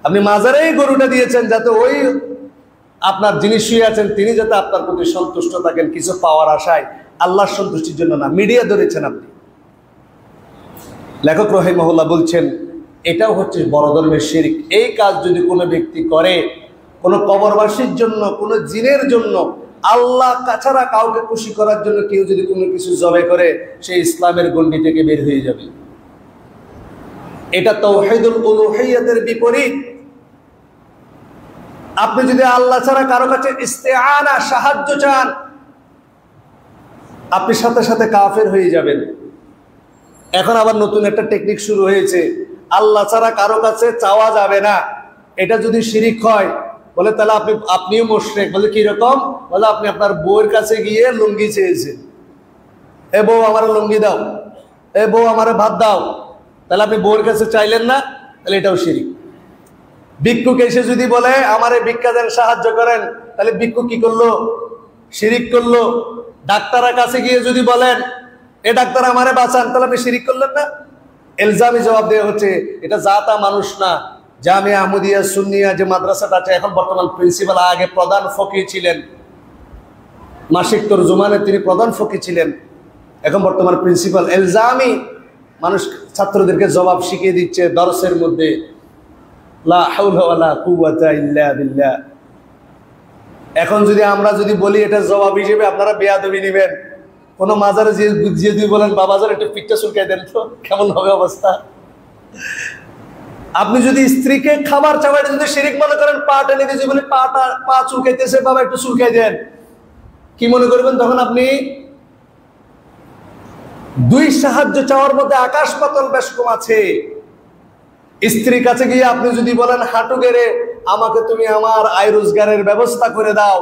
আপনি মাজারেই গরুটা দিয়েছেন যাতে ওই আপনার যিনি শুয়ে আছেন তিনি যাতে আপনার প্রতি সন্তুষ্ট থাকেন, কিছু পাওয়ার আশায়, আল্লাহর সন্তুষ্টির জন্য না। মিডিয়া ধরেছেন আপনি। লেখক রাহিমাহুল্লাহ বলছেন এটাও হচ্ছে বড় ধরনের শিরক। এই কাজ যদি কোনো ব্যক্তি করে, কোনো কবরবাসীর জন্য, কোনো জিনের জন্য, আল্লাহ ছাড়া কাউকে খুশি করার জন্য কেউ যদি কোনো কিছু জবাই করে, সে ইসলামের গণ্ডি থেকে বের হয়ে যাবে। এটা তাওহীদুল উলুহিয়্যাতের বিপরীত। আপনি যদি আল্লাহ ছাড়া কারো কাছে ইস্তেআনা, সাহায্য চান, আপনি সাথে সাথে কাফের হয়ে যাবেন। এখন আবার নতুন একটা টেকনিক শুরু হয়েছে, আল্লাহ ছাড়া কারো কাছে চাওয়া যাবে না। এটা যদি শিরিক হয়, বলে তাহলে আপনিও মুশরিক। বলে কি রকম? বলে আপনি আপনার বউয়ের কাছে গিয়ে লুঙ্গি চেয়েছেন, এ বউ আমার লুঙ্গি দাও, এ বউ আমার ভাত দাও, তাহলে আপনি বউয়ের কাছে চাইলেন না, তাহলে এটাও শিরিক। ভিক্ষুক এসে যদি বলে আমারে ভিক্ষা দেন, সাহায্য করেন, তাহলে ভিক্ষুক কি করলো? শিরিক করলো। ডাক্তারের কাছে গিয়ে যদি বলেন এ ডাক্তার আমারে বাঁচান, তাহলে আপনি শিরিক করলেন না? এলজামি জবাব দেওয়া হচ্ছে। এটা জাতা মানুষ না। জামিয়া আহমদিয়া সুন্নিয়া যে মাদ্রাসাটা আছে, এখন বর্তমান প্রিন্সিপাল, আগে প্রধান ফকি ছিলেন, মাসিক তরজুমানে তিনি প্রধান ফকি ছিলেন, এখন বর্তমান প্রিন্সিপাল। এলজামি মানুষ ছাত্রদেরকে জবাব শিখিয়ে দিচ্ছে দরসের মধ্যে, লা হাওলা ওয়ালা কুওয়াতা ইল্লা বিল্লাহ। এখন যদি আমরা যদি বলি এটা জবাব হিসেবে, আপনারা বেয়াদবি নেবেন। কোনো মাজারে যে যদি বলেন বাবাজার একটু পিঠটা চুলকাই দেন তো, কেমন হবে অবস্থা? আপনি যদি স্ত্রীকে খাবার চাবাইতে যদি শিরিক মনে করেন, পা টেনে দিয়ে বলে পা চুলকাইতেছে, বাবা একটু চুলকাই দেন, কি মনে করবেন তখন আপনি? দুই সাহায্য চাওয়ার মধ্যে আকাশ পাতাল বেশ কম আছে। স্ত্রীর কাছে গিয়ে আপনি যদি বলেন হাঁটু গেড়ে আমাকে তুমি আমার আয় রোজগারের ব্যবস্থা করে দাও,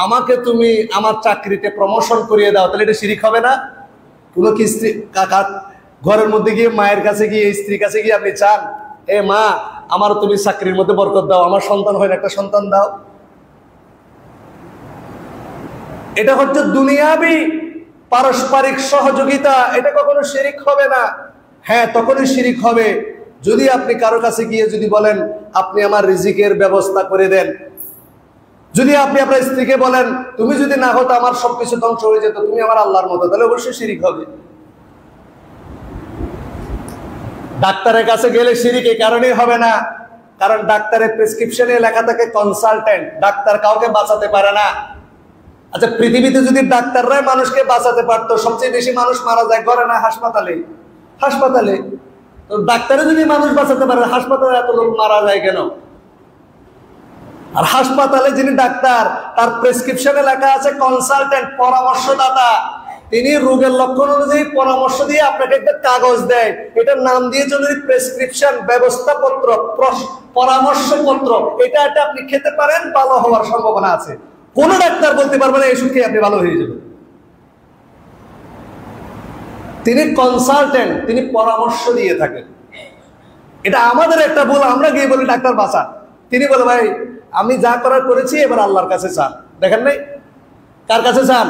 আমাকে তুমি আমার চাকরিতে প্রমোশন করিয়ে দাও, তাহলে এটা শিরিক হবে না? কোনো কি স্ত্রী ঘরের মধ্যে গিয়ে মায়ের কাছে গিয়ে, স্ত্রীর কাছে গিয়ে আপনি চান এ মা আমার তুমি চাকরির মধ্যে বরকত দাও, আমার সন্তান হয় না, একটা সন্তান দাও? এটা হচ্ছে দুনিয়াবি পারস্পরিক সহযোগিতা। এটা কখনো শিরিক হবে না। হ্যাঁ, তখনই শিরিক হবে যদি আপনি কারো কাছে গিয়ে যদি বলেন আপনি আমার রিজিকের ব্যবস্থা করে দেন। যদি আপনি আপনার স্ত্রীকে বলেন তুমি যদি না হতো আমার সবকিছু ধ্বংস হয়ে যেত, তুমি আমার আল্লাহর মতো, তাহলে অবশ্যই শিরিক হবে। ডাক্তারের কাছে গেলে শিরিক এই কারণেই হবে না, কারণ ডাক্তারের প্রেসক্রিপশনে লেখা থাকে কনসালটেন্ট, ডাক্তার কাউকে বাঁচাতে পারে না। আচ্ছা, পৃথিবীতে যদি ডাক্তাররাই মানুষকে বাঁচাতে পারতো, সবচেয়ে বেশি মানুষ মারা যায় ঘরে না হাসপাতালে? হাসপাতালে। তো ডাক্তারে যদি মানুষ বাঁচাতে পারে, হাসপাতালে এত লোক মারা যায় কেন? আর হাসপাতালে যিনি ডাক্তার, তার প্রেসক্রিপশনে লেখা আছে কনসালটেন্ট, পরামর্শদাতা। তিনি রোগের লক্ষণ অনুযায়ী পরামর্শ দিয়ে আপনাকে একটা কাগজ দেয়, এটার নাম দিয়ে যদি প্রেসক্রিপশন, ব্যবস্থাপত্র, পরামর্শপত্র, এটা আপনি খেতে পারেন, ভালো হওয়ার সম্ভাবনা আছে। কোন ডাক্তার বলতে পারবে না এই ওষুধ খেয়ে আপনি ভালো হয়ে যাবেন। তিনি কনসালটেন্ট, তিনি পরামর্শ দিয়ে থাকেন। এটা আমাদের একটা ভুল, আমরা গিয়ে বলি ডাক্তার বাঁচান, তিনি বলে ভাই আমি যা করার করেছি, এবার আল্লাহর কাছে চান। দেখেন নাই? কার কাছে চান?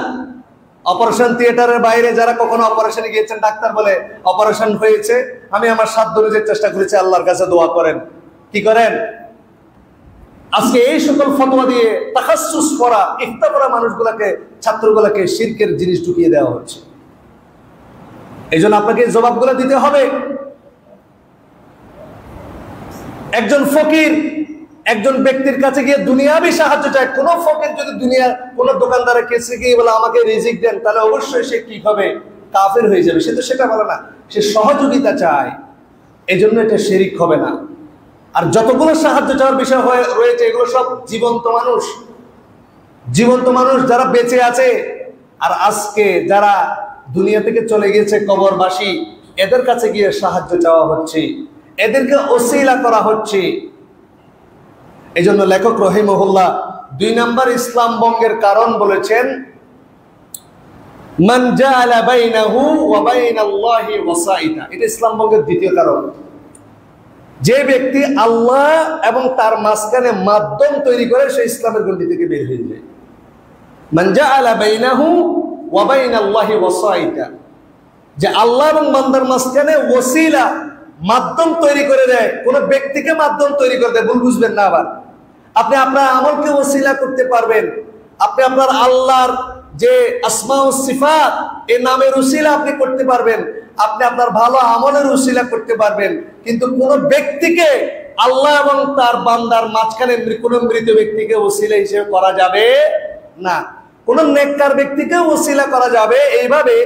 অপারেশন থিয়েটারের বাইরে যারা কখনো অপারেশনে গিয়েছেন, ডাক্তার বলে অপারেশন হয়েছে, আমি আমার সাধ্য অনুযায়ী চেষ্টা করেছি, আল্লাহর কাছে দোয়া করেন। কি করেন? আজকে এই সকল ফতোয়া দিয়ে তাখাসসুস করা, ইফতা করা মানুষগুলাকে, ছাত্রগুলাকে শিরকের জিনিস ঢুকিয়ে দেওয়া হচ্ছে। এই জন্য আপনাকে জবাবগুলো দিতে হবে। একজন ফকির একজন ব্যক্তির কাছে গিয়ে দুনিয়াবি সাহায্য চায়। কোন ফকির যদি দুনিয়ার কোন দোকানদারের কাছে গিয়ে বলে আমাকে রিজিক দেন, তাহলে অবশ্যই সে কি হবে? কাফের হয়ে যাবে। সে তো সেটা বলে না, সে সহযোগিতা চায়। এই জন্য এটা শিরিক হবে না। আর যতগুলো সাহায্য চাওয়ার বিষয় রয়েছে এগুলো সব জীবন্ত মানুষ, জীবন্ত মানুষ যারা বেঁচে আছে। আর আজকে যারা দুনিয়া থেকে চলে গিয়েছে কবরবাসী, এদের কাছে গিয়ে সাহায্য চাওয়া হচ্ছে, এদেরকে ওসিলা করা হচ্ছে। এই জন্য লেখক রহিমহুল্লাহ 2 নম্বর ইসলাম ভঙ্গের কারণ বলেছেন, মান জাআলা বাইনাহু ওয়া বাইনাল্লাহি ওয়াসাইতা। এটা ইসলাম ভঙ্গের দ্বিতীয় কারণ। যে ব্যক্তি আল্লাহ এবং তার মাঝখানে মাধ্যম তৈরি করে, সে ইসলামের গণ্ডি থেকে বের হয়ে যায়। মান জাআলা বাইনাহু ওয়া বাইনাল্লাহি ওয়াসাইতা, যে আল্লাহ এবং বান্দার মাঝখানে ওসিলা মাধ্যম তৈরি করে দেয়, কোন ব্যক্তিকে মাধ্যম তৈরি করে দেয়। ভুল বুঝবেন না আবার। আপনি আপনার আমলকে ওসিলা করতে পারবেন, আপনি আপনার আল্লাহর যে আসমা ও সিফাত এই নামের উসিলা আপনি করতে পারবেন, আপনি আপনার ভালো আমলের উসিলা করতে পারবেন। কিন্তু কোন ব্যক্তিকে আল্লাহ এবং তার বান্দার মাঝখানে কোন মৃত ব্যক্তিকে ওসিলা হিসেবে করা যাবে না। কোন নেককার ব্যক্তিকে ওসিলা করা যাবে এইভাবে।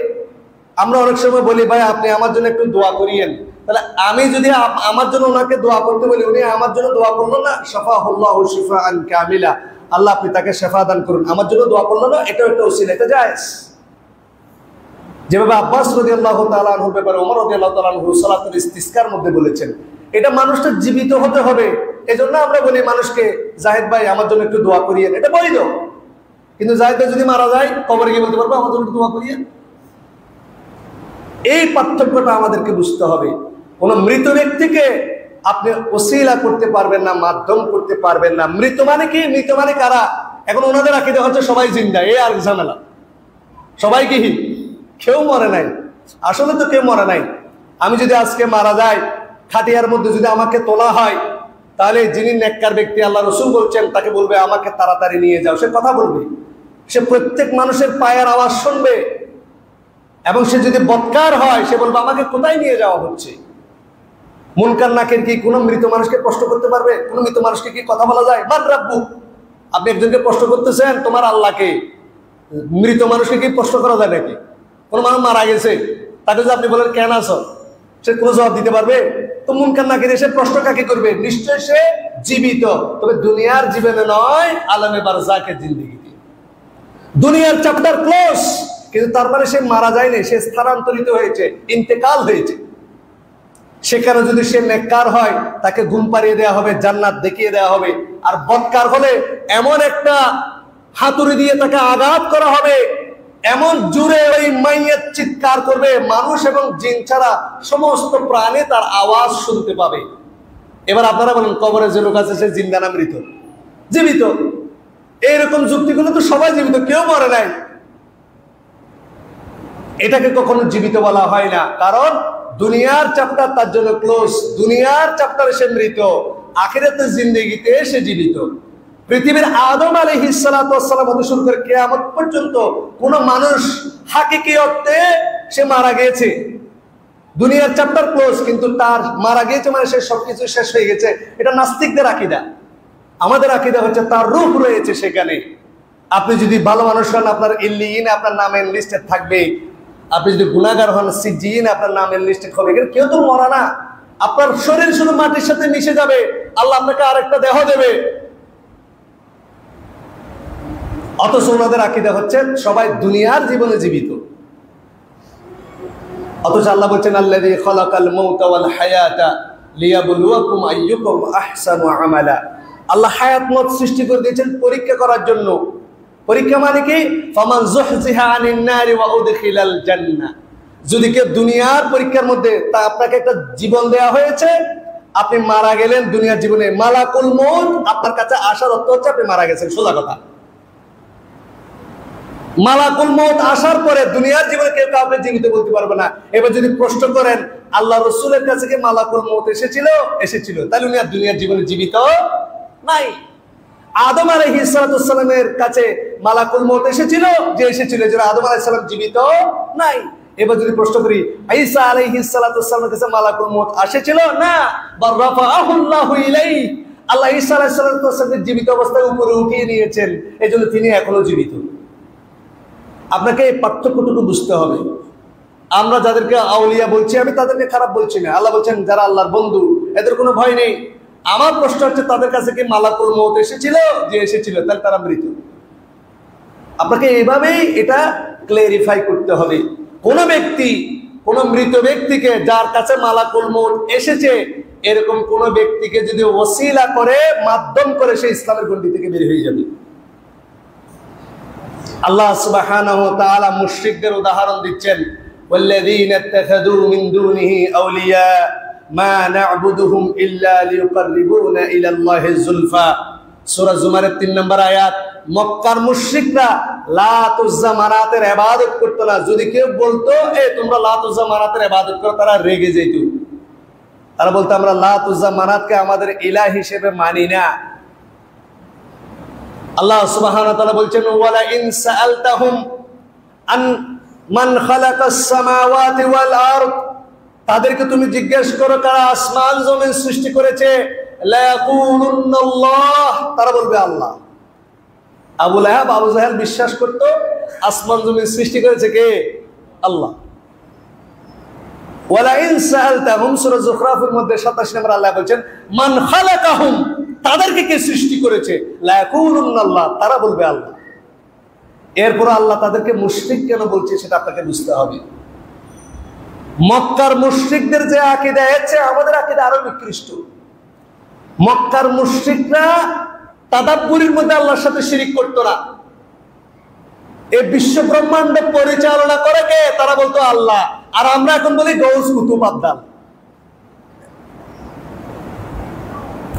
আমরা অনেক সময় বলি, ভাই আপনি আমার জন্য একটু দোয়া করিয়েন। তাহলে আমি যদি আমার জন্য ওনাকে দোয়া করতে বলি, উনি আমার জন্য দোয়া করলো না, শাফাহুল্লাহু শিফাআন কামিলা, আল্লাহ আপনি তাকে শিফা দান করুন, আমার জন্য দোয়া করলো না, এটাও একটা ওসিলা, এটা জায়েজ। যেভাবে আব্বাস রাদিয়াল্লাহু তাআলা আনহুর ব্যাপারে ওমর রাদিয়াল্লাহু তাআলা আনহু সালাতুল ইস্তিসকার মধ্যে বলেছেন, এটা মানুষটা জীবিত হতে হবে। এজন্য আমরা বলি মানুষকে, জাহিদ ভাই আমার জন্য একটু দোয়া করিয়েন, এটা বৈধ। কিন্তু জাহিদ ভাই যদি মারা যায়, কবরে গিয়ে বলতে পারবো আমার জন্য একটু দোয়া করিয়েন। এই পার্থক্যটা আমাদেরকে বুঝতে হবে। কোন মৃত ব্যক্তিকে আপনি ওসিলা করতে পারবেন না, মাধ্যম করতে পারবেন না। মৃত মানে কি? মৃত মানে কারা? এখন ওনাদের আকীদা হচ্ছে সবাই জিন্দা, এই আর ঝামেলা। সবাই কি? কেউ মরে নাই। আসলে তো কেউ মরে নাই। আমি যদি আজকে মারা যাই, খাটিয়ার মধ্যে যদি আমাকে তোলা হয়, তাহলে যিনি নেককার ব্যক্তি, আল্লাহ রাসূল বলছেন, তাকে বলবে আমাকে তাড়াতাড়ি নিয়ে যাও। সে কথা বলবে, সে প্রত্যেক মানুষের পায়ের আওয়াজ শুনবে। এবং সে যদি বদকার হয়, সে বলবে আমাকে কোথায় নিয়ে যাওয়া হচ্ছে। মুনকার নাকির কি কোনো মৃত মানুষকে প্রশ্ন করতে পারবে? কোনো মৃত মানুষকে কি কথা বলা যায়? মান রাব্বুক, আপনি একজনকে প্রশ্ন করতেছেন, তোমার আল্লাহকে। মৃত মানুষকে কি প্রশ্ন করা যায় নাকি? কোন মানুষ মারা গেছে, তাকে যদি আপনি বলেন কেন আছো, সে কোনো জবাব দিতে পারবে? তো মুনকার নাকির এসে প্রশ্ন কাকে করবে? নিশ্চয় সে জীবিত, তবে দুনিয়ার জীবনে নয়, আলামে বারজাখের জিন্দেগিতে। দুনিয়ার চ্যাপ্টার ক্লোজ, কিন্তু তারপরে সে মারা যায়নি, সে স্থানান্তরিত হয়েছে, ইন্তেকাল হয়েছে। সেখানে যদি সে নেককার হয়, তাকে ঘুম পাড়িয়ে দেওয়া হবে, জান্নাত দেখিয়ে দেওয়া হবে। আর বদকার হলে এমন একটা হাতুড়ি দিয়ে তাকে আঘাত করা হবে, এমন জোরে ওই মাইয়াত চিৎকার করবে, মানুষ এবং জিন ছাড়া সমস্ত প্রাণী তার আওয়াজ শুনতে পাবে। এবার আপনারা বলেন, কবরে যে লোক আছে সে জিন্দা না মৃত? জীবিত। এইরকম যুক্তিগুলো তো সবাই জীবিত, কেউ মরে নাই। এটাকে কখনো জীবিত বলা হয় না, কারণ দুনিয়ার চ্যাপ্টার তার জন্য ক্লোজ। দুনিয়ার চ্যাপ্টারে সে মৃত, আখিরাতের জিন্দেগিতে সে জীবিত। পৃথিবীর আদম আলাইহিস সালাতু ওয়াস সালাম হতে শুরু করে কিয়ামত পর্যন্ত কোন মানুষ হাকিকি অর্থে সে মারা গিয়েছে, দুনিয়ার চ্যাপ্টার ক্লোজ। কিন্তু তার মারা গিয়েছে মানে সে সবকিছু শেষ হয়ে গেছে, এটা নাস্তিকদের আকীদা। আমাদের আকীদা হচ্ছে তার রূহ রয়েছে সেখানে। আপনি যদি ভালো মানুষ হন, আপনার ইল্লিয়িন আপনার নামের লিস্টে থাকবে। আপনি যদি গুনাহগার হন, সিজিন আপনার নামের লিস্টে হবে। কেউ তো মরা না, আপনার শরীর শুধু মাটির সাথে মিশে যাবে, আল্লাহ আপনাকে আরেকটা দেহ দেবে। অথচ ওনাদের আকীদা হচ্ছে সবাই দুনিয়ার জীবনে জীবিত। অথচ আল্লাহ বলছেন, আল্লাযী খালাকাল মাউতা ওয়াল হায়াতা লিয়াবলুয়াকুম আইয়ুকুম আহসানু আমালা। আল্লাহ হায়াত মত সৃষ্টি করে দিয়েছেন পরীক্ষা করার জন্য। পরীক্ষা মানে কি? ফামান যুহজিহা আনিন নারি ওয়া উদখিলাল জান্নাহ। যদি কেউ দুনিয়ার পরীক্ষার মধ্যে, তা আপনাকে একটা জীবন দেয়া হয়েছে, আপনি মারা গেলেন দুনিয়ার জীবনে, মালাকুল মউত আপনার কাছে আসার অর্থ হচ্ছে আপনি মারা গেছেন। সোজা কথা, মালাকুল মউত আসার পরে দুনিয়ার জীবনে কেউ কাউকে জীবিত বলতে পারবে না। এবার যদি প্রশ্ন করেন, আল্লাহ রাসূলের কাছে কি মালাকুল মউত এসেছিল? এসেছিল। তাহলে উনি আর দুনিয়ার জীবনে জীবিত নাই। আদম আলাইহিস সালাতু ওয়াস সালামের কাছে মালাকুল মউত এসেছিল, যে এসেছিল, যে আদম আলাইহিস সালাম জীবিত নাই। এবার যদি প্রশ্ন করি, ঈসা আলাইহিস সালাতু ওয়াস সালামের কাছে মালাকুল মউত এসেছিল? না। বারাফাহুল্লাহু ইলাইহি, আল্লাহ ঈসা আলাইহিস সালাতু ওয়াস সালামকে জীবিত অবস্থায় উপরে উঠিয়ে নিয়েছেন, এজন্য তিনি এখনো জীবিত। আপনাকে এই পার্থক্যটুকু বুঝতে হবে। আমরা যাদেরকে আউলিয়া বলছি, আমি তাদেরকে খারাপ বলছি না। আল্লাহ বলছেন যারা আল্লাহর বন্ধু, এদের কোনো ভয় নেই। আমার প্রশ্ন হচ্ছে তাদের কাছে কি মালাকুল মউত এসেছিল? যে এসেছিল, তাহলে তারা মৃত। আপনাকে এইভাবেই এটা ক্লিয়ারিফাই করতে হবে। কোন ব্যক্তি, কোন মৃত ব্যক্তিকে যার কাছে মালাকুল মউত এসেছে, এরকম কোন ব্যক্তিকে যদি ওসিলা করে, মাধ্যম করে, সে ইসলামের গণ্ডি থেকে বের হয়ে যাবে। আল্লাহ সুবহানাহু ওয়া তাআলা মুশরিকদের উদাহরণ দিচ্ছেন, ওয়াল্লাযীনা ইত্তাখাযু মিন দুনিহি আউলিয়া মা না'বুদুহুম ইল্লা লিয়ুকাররিবুনা ইলাল্লাহি যুলফা। সূরা জুমারের 3 নম্বর আয়াত। মক্কার মুশরিকরা লাত উজ্জা মানাতের ইবাদত করত না। যদি কেউ বলতো তোমরা লাত উজ্জা মানাতের ইবাদত করো, তারা রেগে যেত। তারা বলতো আমরা লাত উজ্জা মানাতকে আমাদের ইলাহ হিসেবে মানি না। আল্লাহ সুবহানাহু ওয়া তাআলা বলছেন, ওয়ালা ইন সাআলতাহুম আন মান খালাকাস সামাওয়াতি ওয়াল আরদ, তাদেরকে তুমি জিজ্ঞেস করো কারা আসমান জমিন সৃষ্টি করেছে, লা ইয়াকুলুনাল্লাহ, তারা বলবে আল্লাহ। আবু লাহাব, আবু জাহেল বিশ্বাস করত আসমান জমিন সৃষ্টি করেছে কে? আল্লাহ। ওয়ালা ইন সাআলতাহুম, সূরা যুখরাফের মধ্যে 87 নম্বর আল্লাহ বলছেন, মান খালাকাহুম, তাদেরকে কে সৃষ্টি করেছে, লা ইয়াকুলুনাল্লাহ, তারা বলবে আল্লাহ। এরপর আল্লাহ তাদেরকে মুশরিক কেন বলছে সেটা আপনাকে বুঝতে হবে। মক্কার মুশরিকদের যে আকীদা, আছে আমাদের আকীদা আরো নিকৃষ্ট। মক্কার মুশরিকরা তাদাব্বুরের মধ্যে আল্লাহর সাথে শিরিক করতো না। এই বিশ্ব ব্রহ্মাণ্ড পরিচালনা করে কে? তারা বলতো আল্লাহ। আর আমরা এখন বলি গৌস কুতুব আব্দাল।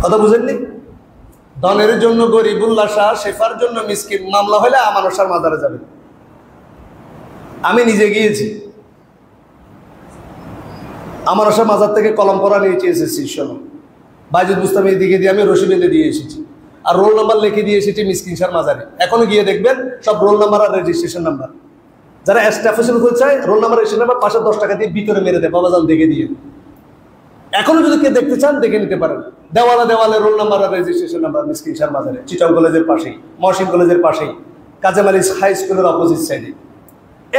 কথা বুঝেননি? ধনের জন্য গরিবুল্লাহ শাহ, শেফার জন্য মিসকিন, মামলা হলে আমানসার মাজারে যাবে। আমি নিজে গিয়েছি, আমানসার মাজার থেকে কলম পড়া নিয়ে এসেছি। শোনো, বাইজুদ বুস্তামি দিকে দিয়ে আমি রশি বেঁধে দিয়ে এসেছি, আর রোল নাম্বার লিখে দিয়ে এসেছি মিসকিন শাহ মাজারে। এখনো গিয়ে দেখবেন সব রোল নাম্বার আর রেজিস্ট্রেশন নাম্বার। যারা স্টাফেশন করছে, রোল নাম্বার রেজিস্ট্রেশন নাম্বার 510 টাকা দিয়ে ভিতরে মেরে দেয়, বাবাজান দেখে দিয়ে। এখনো যদি কেউ দেখতে চান দেখে নিতে পারেন। দেওয়ালে দেওয়ালে রোল নাম্বার আর রেজিস্ট্রেশন নাম্বার মিসকিন শাহ মাজারে, চিটাং কলেজের পাশেই, মহসিন কলেজের পাশেই, কাজেম আলী হাই স্কুলের অপোজিট সাইডে।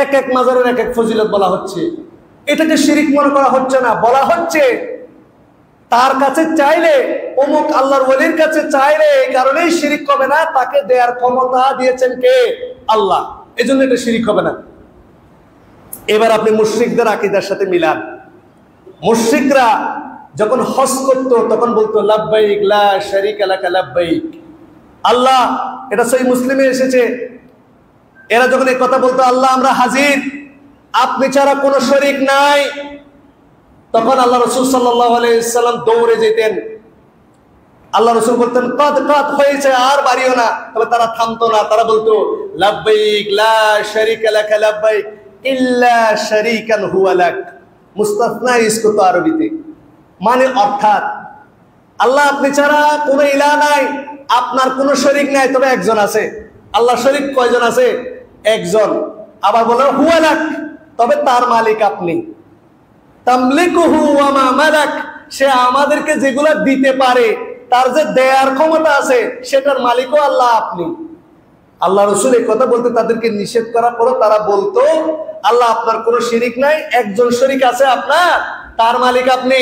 এক এক মাজারের এক এক ফজিলত বলা হচ্ছে। এটাকে শিরিক মনে করা হচ্ছে না, বলা হচ্ছে তার কাছে চাইলে, অমুক আল্লাহর ওলির কাছে চাইলে এই কারণেই শিরিক হবে না, তাকে দেয়ার ক্ষমতা দিয়েছেন কে? আল্লাহ। এজন্য এটা শিরিক হবে না। এবার আপনি মুশরিকদের আকীদার সাথে মিলান। মুশরিকরা যখন হজ করত তখন বলতো লাব্বাইক লা শারীকা লাকা লাব্বাইক। আল্লাহ, এটা সহিহ মুসলিমে এসেছে। এরা যখন এই কথা বলতো, আল্লাহ আমরা হাজির, আপনি ছাড়া কোনো শরীক নাই, তখন আল্লাহ রাসূল সাল্লাল্লাহু আলাইহি ওয়াসাল্লাম দৌড়ে যেতেন। আল্লাহ রাসূল বলতেন কাদ কাদ হয়েছে, আর বাড়িও না। তবে তারা থামতো না, তারা বলতো লাব্বাইক লা শারীকা লাকা লাব্বাইক ইল্লা শারীকান হুয়া লাক। মুস্তাসনা ইসকো তো আরবিতে, মানে অর্থাৎ আল্লাহ আপনি ছাড়া কোনো ইলাহ নাই, আপনার কোনো শরীক নাই, তবে একজন আছে। আল্লাহ শরীক কয়জন আছে? একজন। আবার বলে হুয়া লাক, তবে তার মালিক আপনি। তামলিকুহু ওয়া মা মালাক, সে আমাদেরকে যেগুলো দিতে পারে, তার যে দেয়ার ক্ষমতা আছে, সেটার মালিকও আল্লাহ আপনি। আল্লাহ রাসূল এই কথা বলতে তাদেরকে নিষেধ করার পর তারা বলতো আল্লাহ আপনার কোনো শিরিক নাই, একজন শরীক আছে আপনার, তার মালিক আপনি।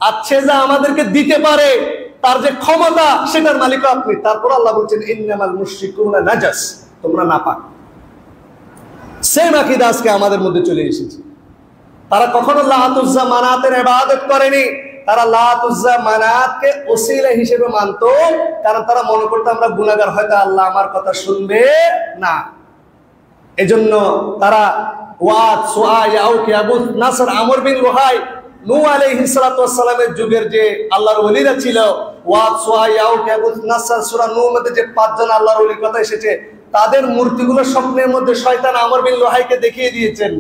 আচ্ছা, যা আমাদেরকে দিতে পারে, তার যে ক্ষমতা, সেটার মালিকও আপনি। তারপর আল্লাহ বলছেন ইন্নামাল মুশরিকুনা নাজাস, তোমরা নাপাক। সেম আকীদা আজকে আমাদের মধ্যে চলে এসেছে। তারা কখনো লাত উজ্জা মানাতের ইবাদত করেনি, তারা লাত উজ্জা মানাতকে ওসিলা হিসেবে মানতো, কারণ তারা মনে করতো আমরা গুনাহগার, হয়তো আল্লাহ আমার কথা শুনবে না। এজন্য তারা ওয়াত, সুআ, ইয়াউক, ইয়াগুস, নাসর, আমর বিন লুহাই, নূহ আলাইহিস সালাতু ওয়াস সালামের যুগের যে আল্লাহর ওলিরা ছিল, ওয়াত, সুআ, ইয়াউক, ইয়াগুস, নাসর, সূরা নূহের মধ্যে যে 5 জন আল্লাহর ওলির কথা এসেছে, তাদের মূর্তিগুলো স্বপ্নের মধ্যে শয়তান আমর বিন লুহাইকে দেখিয়ে দিয়েছেন,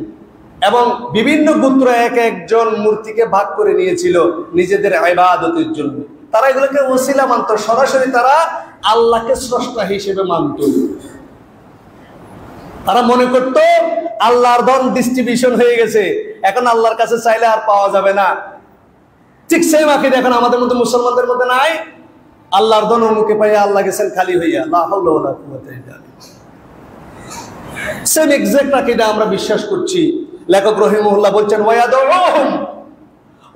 এবং বিভিন্ন গোত্র এক একজন মূর্তিকে ভাগ করে নিয়েছিল নিজেদের ইবাদতের জন্য। তারা এগুলোকে ওসিলা মানত, সরাসরি তারা আল্লাহকে স্রষ্টা হিসেবে মানত। তারা মনে করত আল্লাহর ধন ডিস্ট্রিবিউশন হয়ে গেছে, এখন আল্লাহর কাছে চাইলে আর পাওয়া যাবে না। ঠিক সেই আকীদা এখন আমাদের মধ্যে, মুসলমানদের মধ্যে নাই। আল্লাহর ধন অমুকে পাইয়া আল্লাহ গেছেন খালি হইয়া, লা হাওলা ওয়ালা কুওয়াতা ইল্লা বিল্লাহ। সেম এক্সাক্ট আকীদা আমরা বিশ্বাস করছি। লেখক রহিমাহুল্লাহ বলছেন ওয়ায়াদউহুম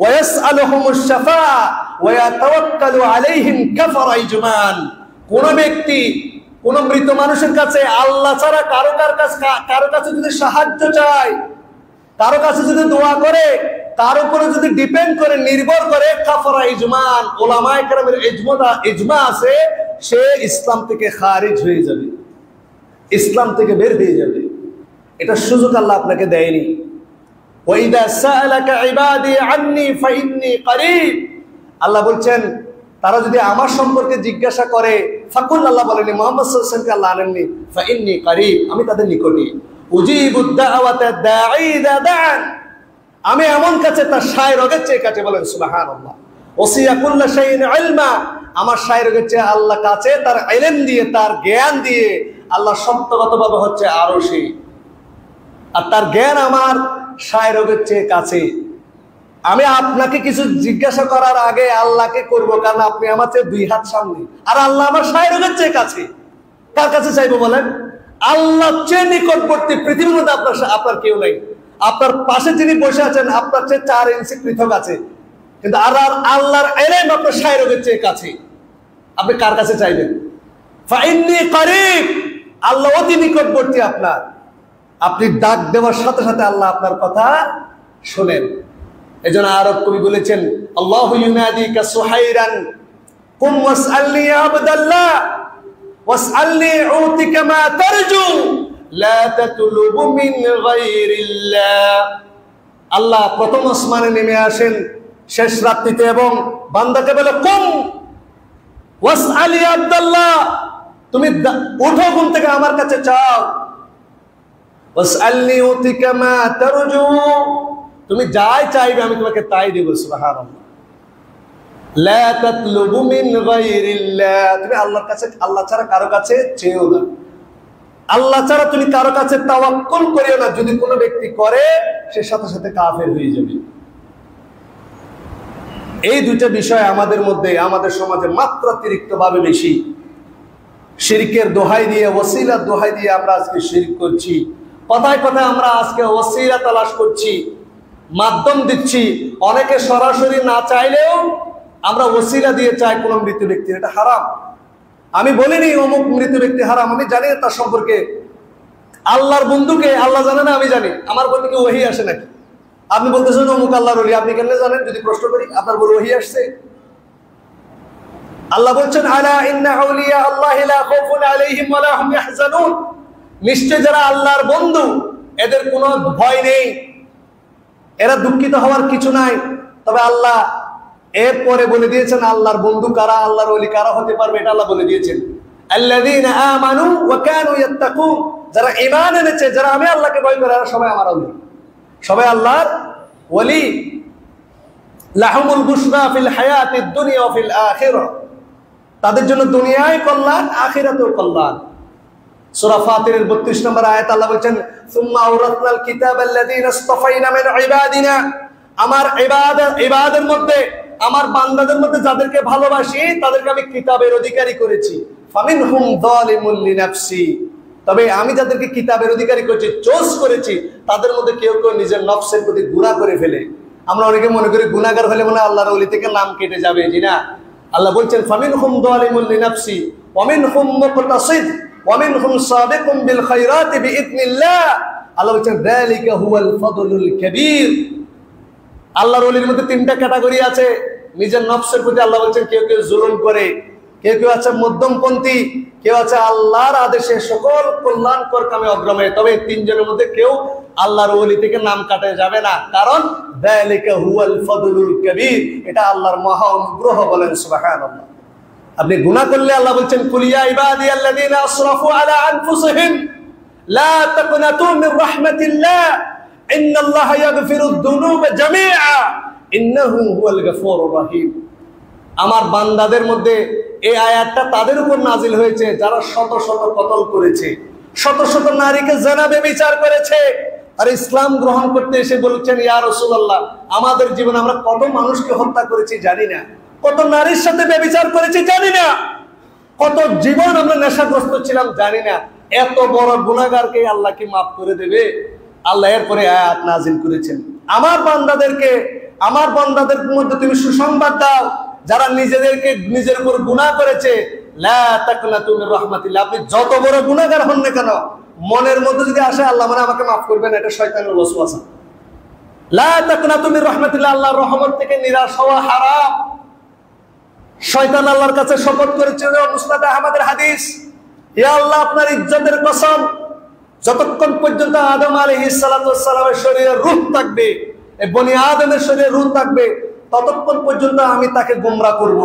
ওয়ায়াসআলুহুমুশ শাফাআ ওয়া ইয়াতাওয়াক্কালু আলাইহিম কাফারা ইজমান। কোন ব্যক্তি কোন মৃত মানুষের কাছে আল্লাহ ছাড়া কারো কাছে যদি সাহায্য চায়, কারো কাছে যদি দোয়া করে, তার উপরে যদি ডিপেন্ড করে, নির্ভর করে, কাফারা ইজমান, উলামায়ে কেরামের ইজমা আছে, সে ইসলাম থেকে খারিজ হয়ে যাবে, ইসলাম থেকে বের হয়ে যাবে। এটা সুযোগ আল্লাহ আপনাকে দেয়নি। ওয়াইদা সাআলাকা ইবাদি আন্নী ফাইন্নী করিব, আল্লাহ বলছেন তারা যদি আমার সম্পর্কে জিজ্ঞাসা করে, ফাকুল, আল্লাহ বলেনি, মুহাম্মদ সাল্লাল্লাহু আলাইহি ওয়াসাল্লামকে আল্লাহ আনেননি, ফাইন্নী করিব, আমি তাদের নিকটে, উজিবুদ দাওয়াতা দাঈ ইযা দাআন, আমি এমন কাছে তার শায় রোগের চেয়ে কাছে, বলেন সুবহানাল্লাহ। ওসিয়া কুল্লা শাইইন ইলমা, আমার শায় রোগের চেয়ে আল্লাহ কাছে, তার ইলম দিয়ে, তার জ্ঞান দিয়ে আল্লাহ সত্যগতভাবে হচ্ছে আরশে, আর তার জ্ঞান আমার শায় রোগের চেয়ে কাছে। আমি আপনাকে কিছু জিজ্ঞাসা করার আগে আল্লাহকে করব, কারণ আপনি আমার চেয়ে 2 হাত সামনে, আর আল্লাহ আমার শায় রোগের চেয়ে কাছে। কার কাছে চাইবো বলেন? আল্লাহ চেয়ে নিকটবর্তী পৃথিবীর মধ্যে আপনার কেউ নাই। আপনার পাশে যিনি বসে আছেন আপনার চেয়ে 4 ইঞ্চি পৃথক আছে, কিন্তু আর আল্লাহর ইলম আপনার শায় রোগের চেয়ে কাছে। আপনি কার কাছে চাইবেন? ফাইন্নী করিব, আল্লাহ অতি নিকটবর্তী আপনার। আপনি ডাক দেওয়ার সাথে সাথে আল্লাহ আপনার কথা শোনেন। এজন্য আরব কবি বলেছেন, আল্লাহু ইউনাদিকা সুহাইরান কুম ওয়াসআলনি ইয়া আবদাল্লাহ ওয়াসআলনি উতিকা মা তারজু লা তাতলুবু মিন গায়রিল্লাহ। আল্লাহ প্রথম আসমানে নেমে আসেন শেষ রাত্রিতে এবং বান্দাকে বলে, কুম ওয়াসআল ইয়া আবদাল্লাহ, তুমি উঠো ঘুম থেকে আমার কাছে চাও, ওয়াসআলনি উতিকা মা তারজু, তুমি যাই চাইবে আমি তোমাকে তাই দেব। সুবহানাল্লাহ। লা তাতলুবু মিন গায়রিল্লাহ, তুমি আল্লাহর কাছে, আল্লাহ ছাড়া কারো কাছে চেয়েও না, আল্লাহ ছাড়া তুমি কারো কাছে তাওয়াক্কুল করিও না। যদি কোনো ব্যক্তি করে সে সাথে সাথে কাফের হয়ে যাবে। এই দুইটা বিষয় আমাদের মধ্যে, আমাদের সমাজে মাত্রাতিরিক্ত ভাবে বেশি। শিরকের দোহাই দিয়ে, ওসিলার দোহাই দিয়ে আমরা আজকে শিরক করছি। কথায় কথায় আমরা আজকে ওসিলা তালাশ করছি, মাধ্যম দিচ্ছি। অনেকে সরাসরি না চাইলেও আমরা ওসিলা দিয়ে চাই কোনো মৃত ব্যক্তির। এটা হারাম। আমি বলিনি অমুক মৃত ব্যক্তি হারাম, আমি জানি তার সম্পর্কে। আল্লাহর বন্ধুকে আল্লাহ জানে না, আমি জানি। আমার বন্ধুকে ওহী আসে নাকি? আপনি বলতেছেন অমুক আল্লাহর ওলি, আপনি কেন জানেন? যদি প্রশ্ন করি, আপনার বলে ওহী আসছে? আল্লাহ বলছেন, আলা ইন্না আউলিয়া আল্লাহি লা খাউফুন আলাইহিম ওয়া লা হুম ইয়াহজানুন, নিশ্চয় যারা আল্লাহর বন্ধু এদের কোনো ভয় নেই, এরা দুঃখিত হওয়ার কিছু নাই। তবে আল্লাহ এরপরে বলে দিয়েছেন আল্লাহর বন্ধু কারা, আল্লাহর ওলি কারা হতে পারবে, এটা আল্লাহ বলে দিয়েছেন। আল্লাযীনা আমানু ওয়া কানু ইয়াত্তাকুন, যারা ঈমান এনেছে, যারা আমি আল্লাহকে ভয় করে, এরা সবাই আমার ওলি, সবাই আল্লাহর ওলি। লাহুমুল বুশরা ফিল হায়াতিদ দুনিয়া ওয়া ফিল আখিরাহ, তাদের জন্য দুনিয়ায় কল্যাণ, আখিরাতেও কল্যাণ। সূরা ফাতিরের 32 নম্বর আয়াত আল্লাহ বলেন, সুম্মা আওরাসনাল কিতাবাল্লাযীনা ইসতাফাইনা মিন ইবাদিনা, আমার ইবাদের মধ্যে, আমার বান্দাদের মধ্যে যাদেরকে ভালোবাসি তাদেরকে আমি কিতাবের অধিকারী করেছি। ফামিনহুম যালিমুল লিনাফসি, তবে আমি যাদেরকে কিতাবের অধিকারী করেছি, চয়েস করেছি, তাদের মধ্যে কেউ কেউ নিজের নফসের প্রতি গুনাহ করে ফেলে। আমরা অনেকে মনে করি গুনাহগার হলে মনে আল্লাহর ওলি থেকে নাম কেটে যাবে। জি না, আল্লাহ বলছেন ফামিনহুম যালিমুল লিনাফসি ওয়া মিনহুম মুকতাসিদ ওয়া মিনহুম সাবিকুম বিল খায়রাতি বিইذনিল্লাহ। আল্লাহ বলছেন যালিকা হুয়াল ফাদলুল কাবীর। আল্লাহর ওলির মধ্যে 3টা ক্যাটাগরি আছে। নিজের নফসের প্রতি আল্লাহ বলছেন কেউ কেউ জুলুম করে, কেউ কেউ আছে মধ্যমপন্থী, কেউ আছে আল্লাহর আদেশে সকল কল্যাণকর কামে অগ্রমে। তবে 3 জনের মধ্যে কেউ আল্লাহর ওলি থেকে নাম কাটে যাবে না, কারণ যালিকা হুয়াল ফাদলুল কাবীর, এটা আল্লাহর মহা অনুগ্রহ। বলেন সুবহানাল্লাহ। আপনি গুনাহ করলে আল্লাহ বলছেন, কুল ইয়া ইবাদিয়াল্লাযীনা আসরাফু আলা আনফুসিহিম লা তাকনাতু মির রাহমাতিল্লাহ ইন্নাল্লাহা ইয়াগফিরুদ দুনুবা জামিআ ইন্নাহু হুয়াল গফুরুর রহিম। আমার বান্দাদের মধ্যে এই আয়াতটা তাদের উপর নাজিল হয়েছে যারা শত শত কতল করেছে, শত শত নারীকে জিনা ব্যভিচার করেছে, আর ইসলাম গ্রহণ করতে এসে বলছেন, ইয়া রাসূলুল্লাহ, আমাদের জীবনে আমরা কত মানুষকে হত্যা করেছি জানি না, কত নারীর সাথে ব্যভিচার করেছি জানি না, কত জীবন আমরা নেশাগ্রস্ত ছিলাম জানি না। এত বড় গুনাহগারকে আল্লাহ কি মাফ করে দেবে? আল্লাহ এরপরে আয়াত নাজিল করেছেন, আমার বান্দাদেরকে আমার বান্দাদের মধ্যে তুমি সুসংবাদ দাও যারা নিজের উপর গুনাহ করেছে, লা তাকনাতু মির রাহমাতিল্লাহ। আপনি যত বড় গুনাহগার হন না কেন, মনের মধ্যে যদি আসে আল্লাহ মানে আমাকে মাফ করবেন, এটা শয়তানের ওয়াসওয়াসা। লা তাকনাতু মির রাহমাতিল্লাহ, আল্লাহর রহমত থেকে নিরাশ হওয়া হারাম। শয়তান আল্লাহর কাছে শপথ করেছে, মুসনাদ আহমদের হাদিস, ইয়া আল্লাহ আপনার ইজ্জতের কসম, যতক্ষণ পর্যন্ত আদম আলাইহিস সালাতু ওয়াস সালামের শরীরে রূহ থাকবে, এই বনি আদমের শরীরে রূহ থাকবে, ততক্ষণ পর্যন্ত আমি তাকে গোমরাহ করব।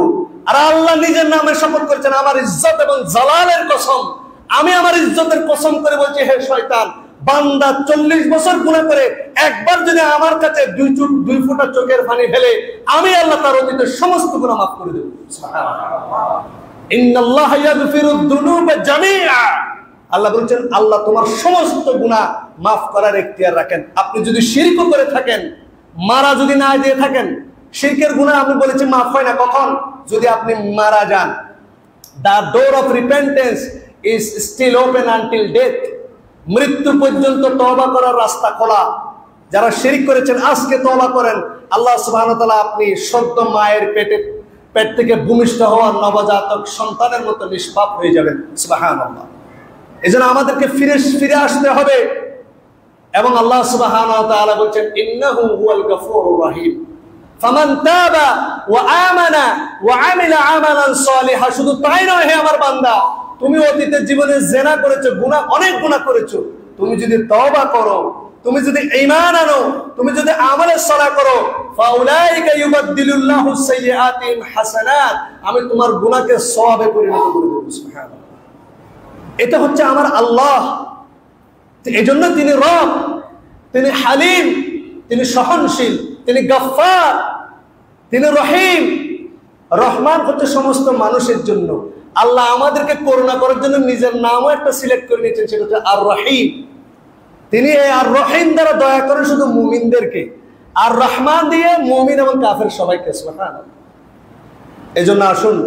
আর আল্লাহ নিজের নামে শপথ করেছেন, আমার ইজ্জত এবং জালালের কসম, আমি আমার ইজ্জতের কসম করে বলছি, হে শয়তান, বান্দা 40 বছর গুনাহ করে একবার যদি আমার কাছে 2 ফোঁটা চোখের পানি ফেলে, আমি আল্লাহ তার অতীতের সমস্ত গুনাহ মাফ করে দেব। সুবহানাল্লাহ। ইন্নাল্লাহা ইয়াগফিরুদ দুনুবা জামিআ। আল্লাহ বলছেন, আল্লাহ তোমার সমস্ত গুনাহ মাফ করার এখতিয়ার রাখেন। আপনি যদি শিরক করে থাকেন, মারা যদি না দিয়ে থাকেন, শিরকের গুনাহ আমি বলেছি মাফ হয় না কখন? যদি আপনি মারা যান। The door of repentance is still open until death. মৃত্যু পর্যন্ত তওবা করার রাস্তা খোলা। যারা শিরক করেছেন আজকে তওবা করেন, আল্লাহ সুবহানাহু ওয়া তাআলা আপনি সদ্য মায়ের পেট থেকে ভূমিষ্ঠ হওয়া নবজাতক সন্তানের মতো নিষ্পাপ হয়ে যাবেন। সুবহানাল্লাহ। এজন্য আমাদেরকে ফিরে আসতে হবে। এবং আল্লাহ সুবহানাহু ওয়া তাআলা বলেন, ইন্নাহু হুয়াল গফুরুর রহিম। ফামান তাবা ওয়া আমানা ওয়া আমিলা আমালান সালিহা। শুধু তাই নয়, হে আমার বান্দা, তুমি অতীতের জীবনে জিনা করেছো, অনেক গুনাহ করেছো, তুমি যদি তওবা করো, তুমি যদি ঈমান আনো, তুমি যদি আমলে সালাহ করো, ফাউলাইকা ইউবাদদিলুল্লাহু সাইয়্যাতিহিম হাসানাত, আমি তোমার গুনাহকে সওয়াবে পরিণত করে দেব। সুবহানাল্লাহ। এটা হচ্ছে আমার আল্লাহ। এজন্য তিনি রব, তিনি হালিম, তিনি সহনশীল, তিনি গফফার, তিনি রহিম। রহমান হচ্ছে সমস্ত মানুষের জন্য। আল্লাহ আমাদেরকে করুণা করার জন্য নিজের নামও একটা সিলেক্ট করে নিয়েছেন, সেটা হচ্ছে আর রহিম। তিনি আর রহিম দ্বারা দয়া করেন শুধু মুমিনদেরকে, আর রহমান দিয়ে মুমিন এবং কাফের সবাইকে। সুবহানাল্লাহ। এজন্য আসুন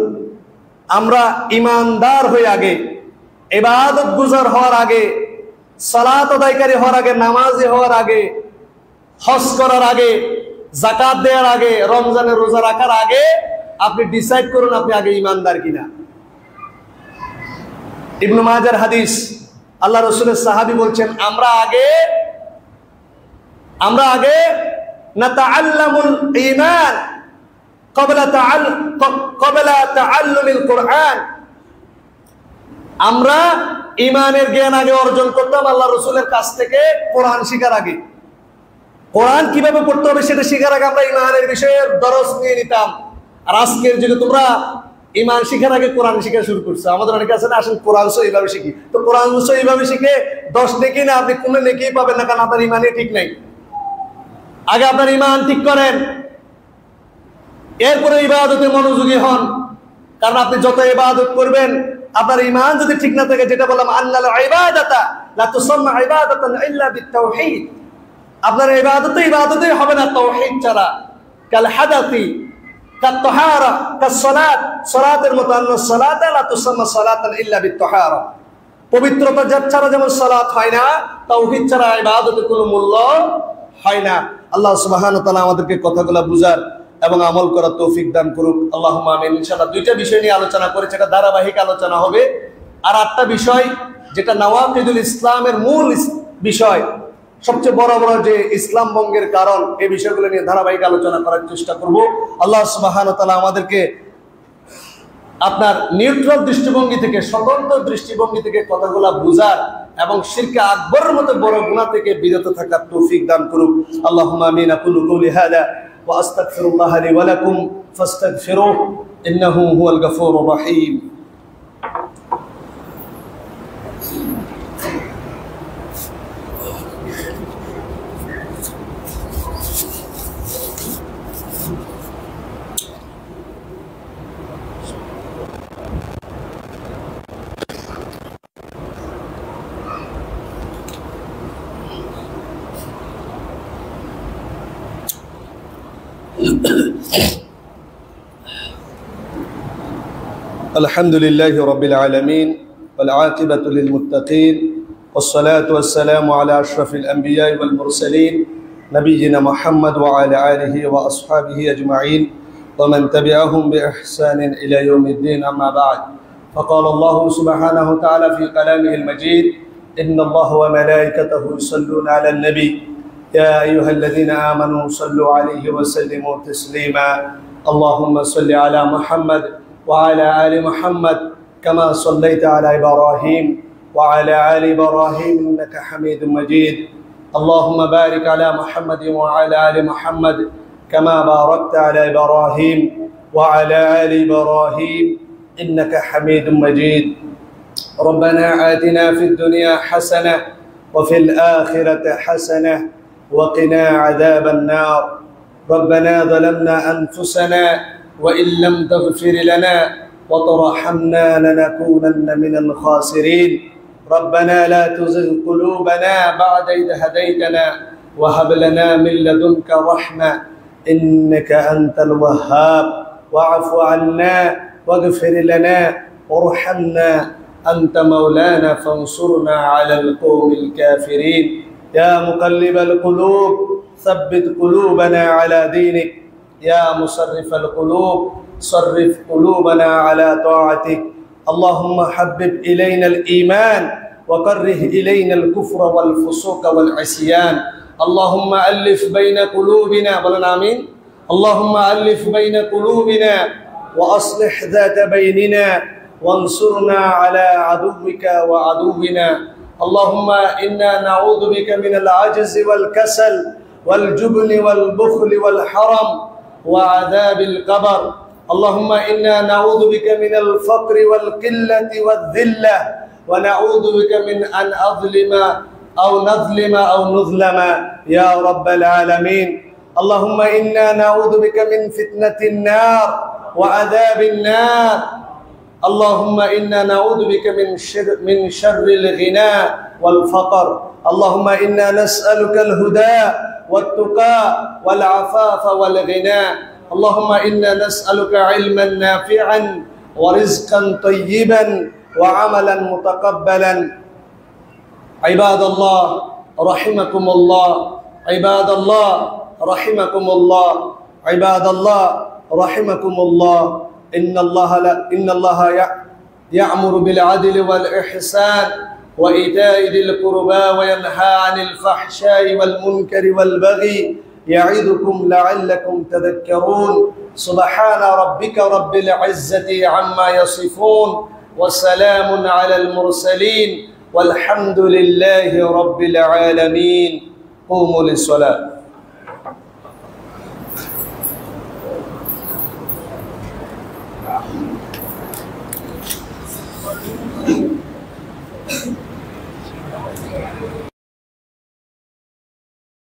আমরা ঈমানদার হয়ে আগে, ইবাদত গুজার হওয়ার আগে, সালাত আদায়কারী হওয়ার আগে, নামাজি হওয়ার আগে, হজ করার আগে, যাকাত দেওয়ার আগে, রমজানের রোজা রাখার আগে আপনি ডিসাইড করুন আপনি আগে ঈমানদার কিনা। ইবনে মাজার হাদিস, আল্লাহ রাসূলের সাহাবী বলছেন, আমরা আগে নাতাআল্লামুল ঈমান ক্বাবলা তাআল্লুমিল কুরআন। আমরা ঈমানের জ্ঞান আগে অর্জন করতাম আল্লাহ রাসূলের কাছ থেকে কোরআন শিখার আগে। কোরআন কিভাবে পড়তে হবে সেটা শিখার আগে আমরা ঈমানের বিষয়ে দরস নিয়ে নিতাম। আর আজকের যুগে তোমরা ঈমান শিখার আগে কোরআন শিখা শুরু করছো। আমাদের অনেকে আছে না, আসেন কোরআন সহ এইভাবে শিখি। তো কোরআন সহ এইভাবে শিখে 10 নেকি না, আপনি কোনো নেকি পাবেন না, কারণ আপনার ঈমানই ঠিক নাই। আগে আপনার ঈমান ঠিক করেন, এরপরে ইবাদতে মনোযোগী হন। কারণ আপনি যত ইবাদত করবেন, আপনার ঈমান যদি ঠিক না থাকে, যেটা বললাম আন্নাল ইবাদাতা লা তুসাম্মা ইবাদাতান ইল্লা বিত-তাওহীদ, আপনার ইবাদতই হবে না তাওহীদ ছাড়া। কাল হাদাতি কাত তাহারা কাস সালাত, সালাতের মতো, আন্না সালাতা লা তুসাম্মা সালাতান ইল্লা বিত-তাহারা। পবিত্রতা ছাড়া যেমন সালাত হয় না, তাওহীদ ছাড়া ইবাদতের কোনো মূল্য হয় না। আল্লাহ সুবহানাহু ওয়া তাআলা আমাদেরকে কথাগুলো বুঝার এবং আমল করার তৌফিক দান করুক। আল্লাহুম্মা আমিন। ইনশাআল্লাহ 2টা বিষয় নিয়ে আলোচনা করেছি, এটা ধারাবাহিক আলোচনা হবে। আর 8টা বিষয়, যেটা নওয়াকিদুল ইসলামের মূল বিষয়, সবচেয়ে বড় যে ইসলাম ভঙ্গের কারণ, এই বিষয়গুলো নিয়ে ধারাবাহিক আলোচনা করার চেষ্টা করব। আল্লাহ সুবহানাহু ওয়া তাআলা আমাদেরকে আপনার নিউট্রাল দৃষ্টিভঙ্গি থেকে, স্বতন্ত্র দৃষ্টিভঙ্গি থেকে কথাগুলো বুঝার এবং শিরকে আকবরের মতো বড় গুনাহ থেকে বিরত থাকার তৌফিক দান করুক। আল্লাহুম্মা আমিন। আকুলু কওলি হাযা ওয়া আস্তাগফিরুল্লাহ লি ওয়া লাকুম ফাস্তাগফিরুহু ইন্নাহু হুয়াল গফুরুর রহিম। الحمد لله رب العالمين والعاقبة للمتقين والصلاة والسلام على أشرف الأنبياء والمرسلين نبينا محمد وعلى آله وأصحابه أجمعين ومن تبعهم بإحسان إلى يوم الدين. أما بعد، فقال الله سبحانه وتعالى في كلامه المجيد: إن الله وملائكته يصلون على النبي يا أيها الذين آمنوا صلوا عليه وسلموا تسليما. اللهم صل على محمد وعلى آل محمد كما صليت على إبراهيم وعلى آل إبراهيم إنك حميد مجيد. اللهم بارك على محمد وعلى آل محمد كما باركت على إبراهيم وعلى آل إبراهيم إنك حميد مجيد. ربنا آتنا في الدنيا حسنة وفي الآخرة حسنة وقنا عذاب النار. ربنا ظلمنا أنفسنا وإن لم تغفر لنا وترحمنا لنكونن من الخاسرين. ربنا لا تزغ قلوبنا بعد إذ هديتنا وهب لنا من لدنك رحمة إنك أنت الوهاب. واعف عنا واغفر لنا وارحمنا أنت مولانا فانصرنا على القوم الكافرين. يا مقلب القلوب ثبت قلوبنا على دينك. يا مصرف القلوب صرف قلوبنا على طاعتك. اللهم حبب إلينا الإيمان وكره إلينا الكفر والفسوق والعصيان. اللهم ألف بين قلوبنا، بلن آمين. اللهم ألف بين قلوبنا وأصلح ذات بيننا وانصرنا على عدوك وعدونا. اللهم إنا نعوذ بك من العجز والكسل والجبن والبخل والحرم وعذاب القبر. اللهم إنا نعوذ بك من الفقر والقلة والذلة ونعوذ بك من أن أظلم أو نظلم أو نظلم يا رب العالمين. اللهم إنا نعوذ بك من فتنة النار وعذاب النار. اللهم إنا نعوذ بك من شر الغنى والفقر. اللهم إنا نسألك الهدى والتقى والعفاف والغنى. اللهم إنا نسألك علما نافعا ورزقا طيبا وعملا متقبلا. عباد الله رحمكم الله، عباد الله رحمكم الله، عباد الله رحمكم الله. إن الله يأمر بالعدل والإحسان وإيتاء ذي القربى وينهى عن الفحشاء والمنكر والبغي يعظكم لعلكم تذكرون. سبحان ربك رب العزة عما يصفون وسلام على المرسلين والحمد لله رب العالمين. قوموا للصلاة.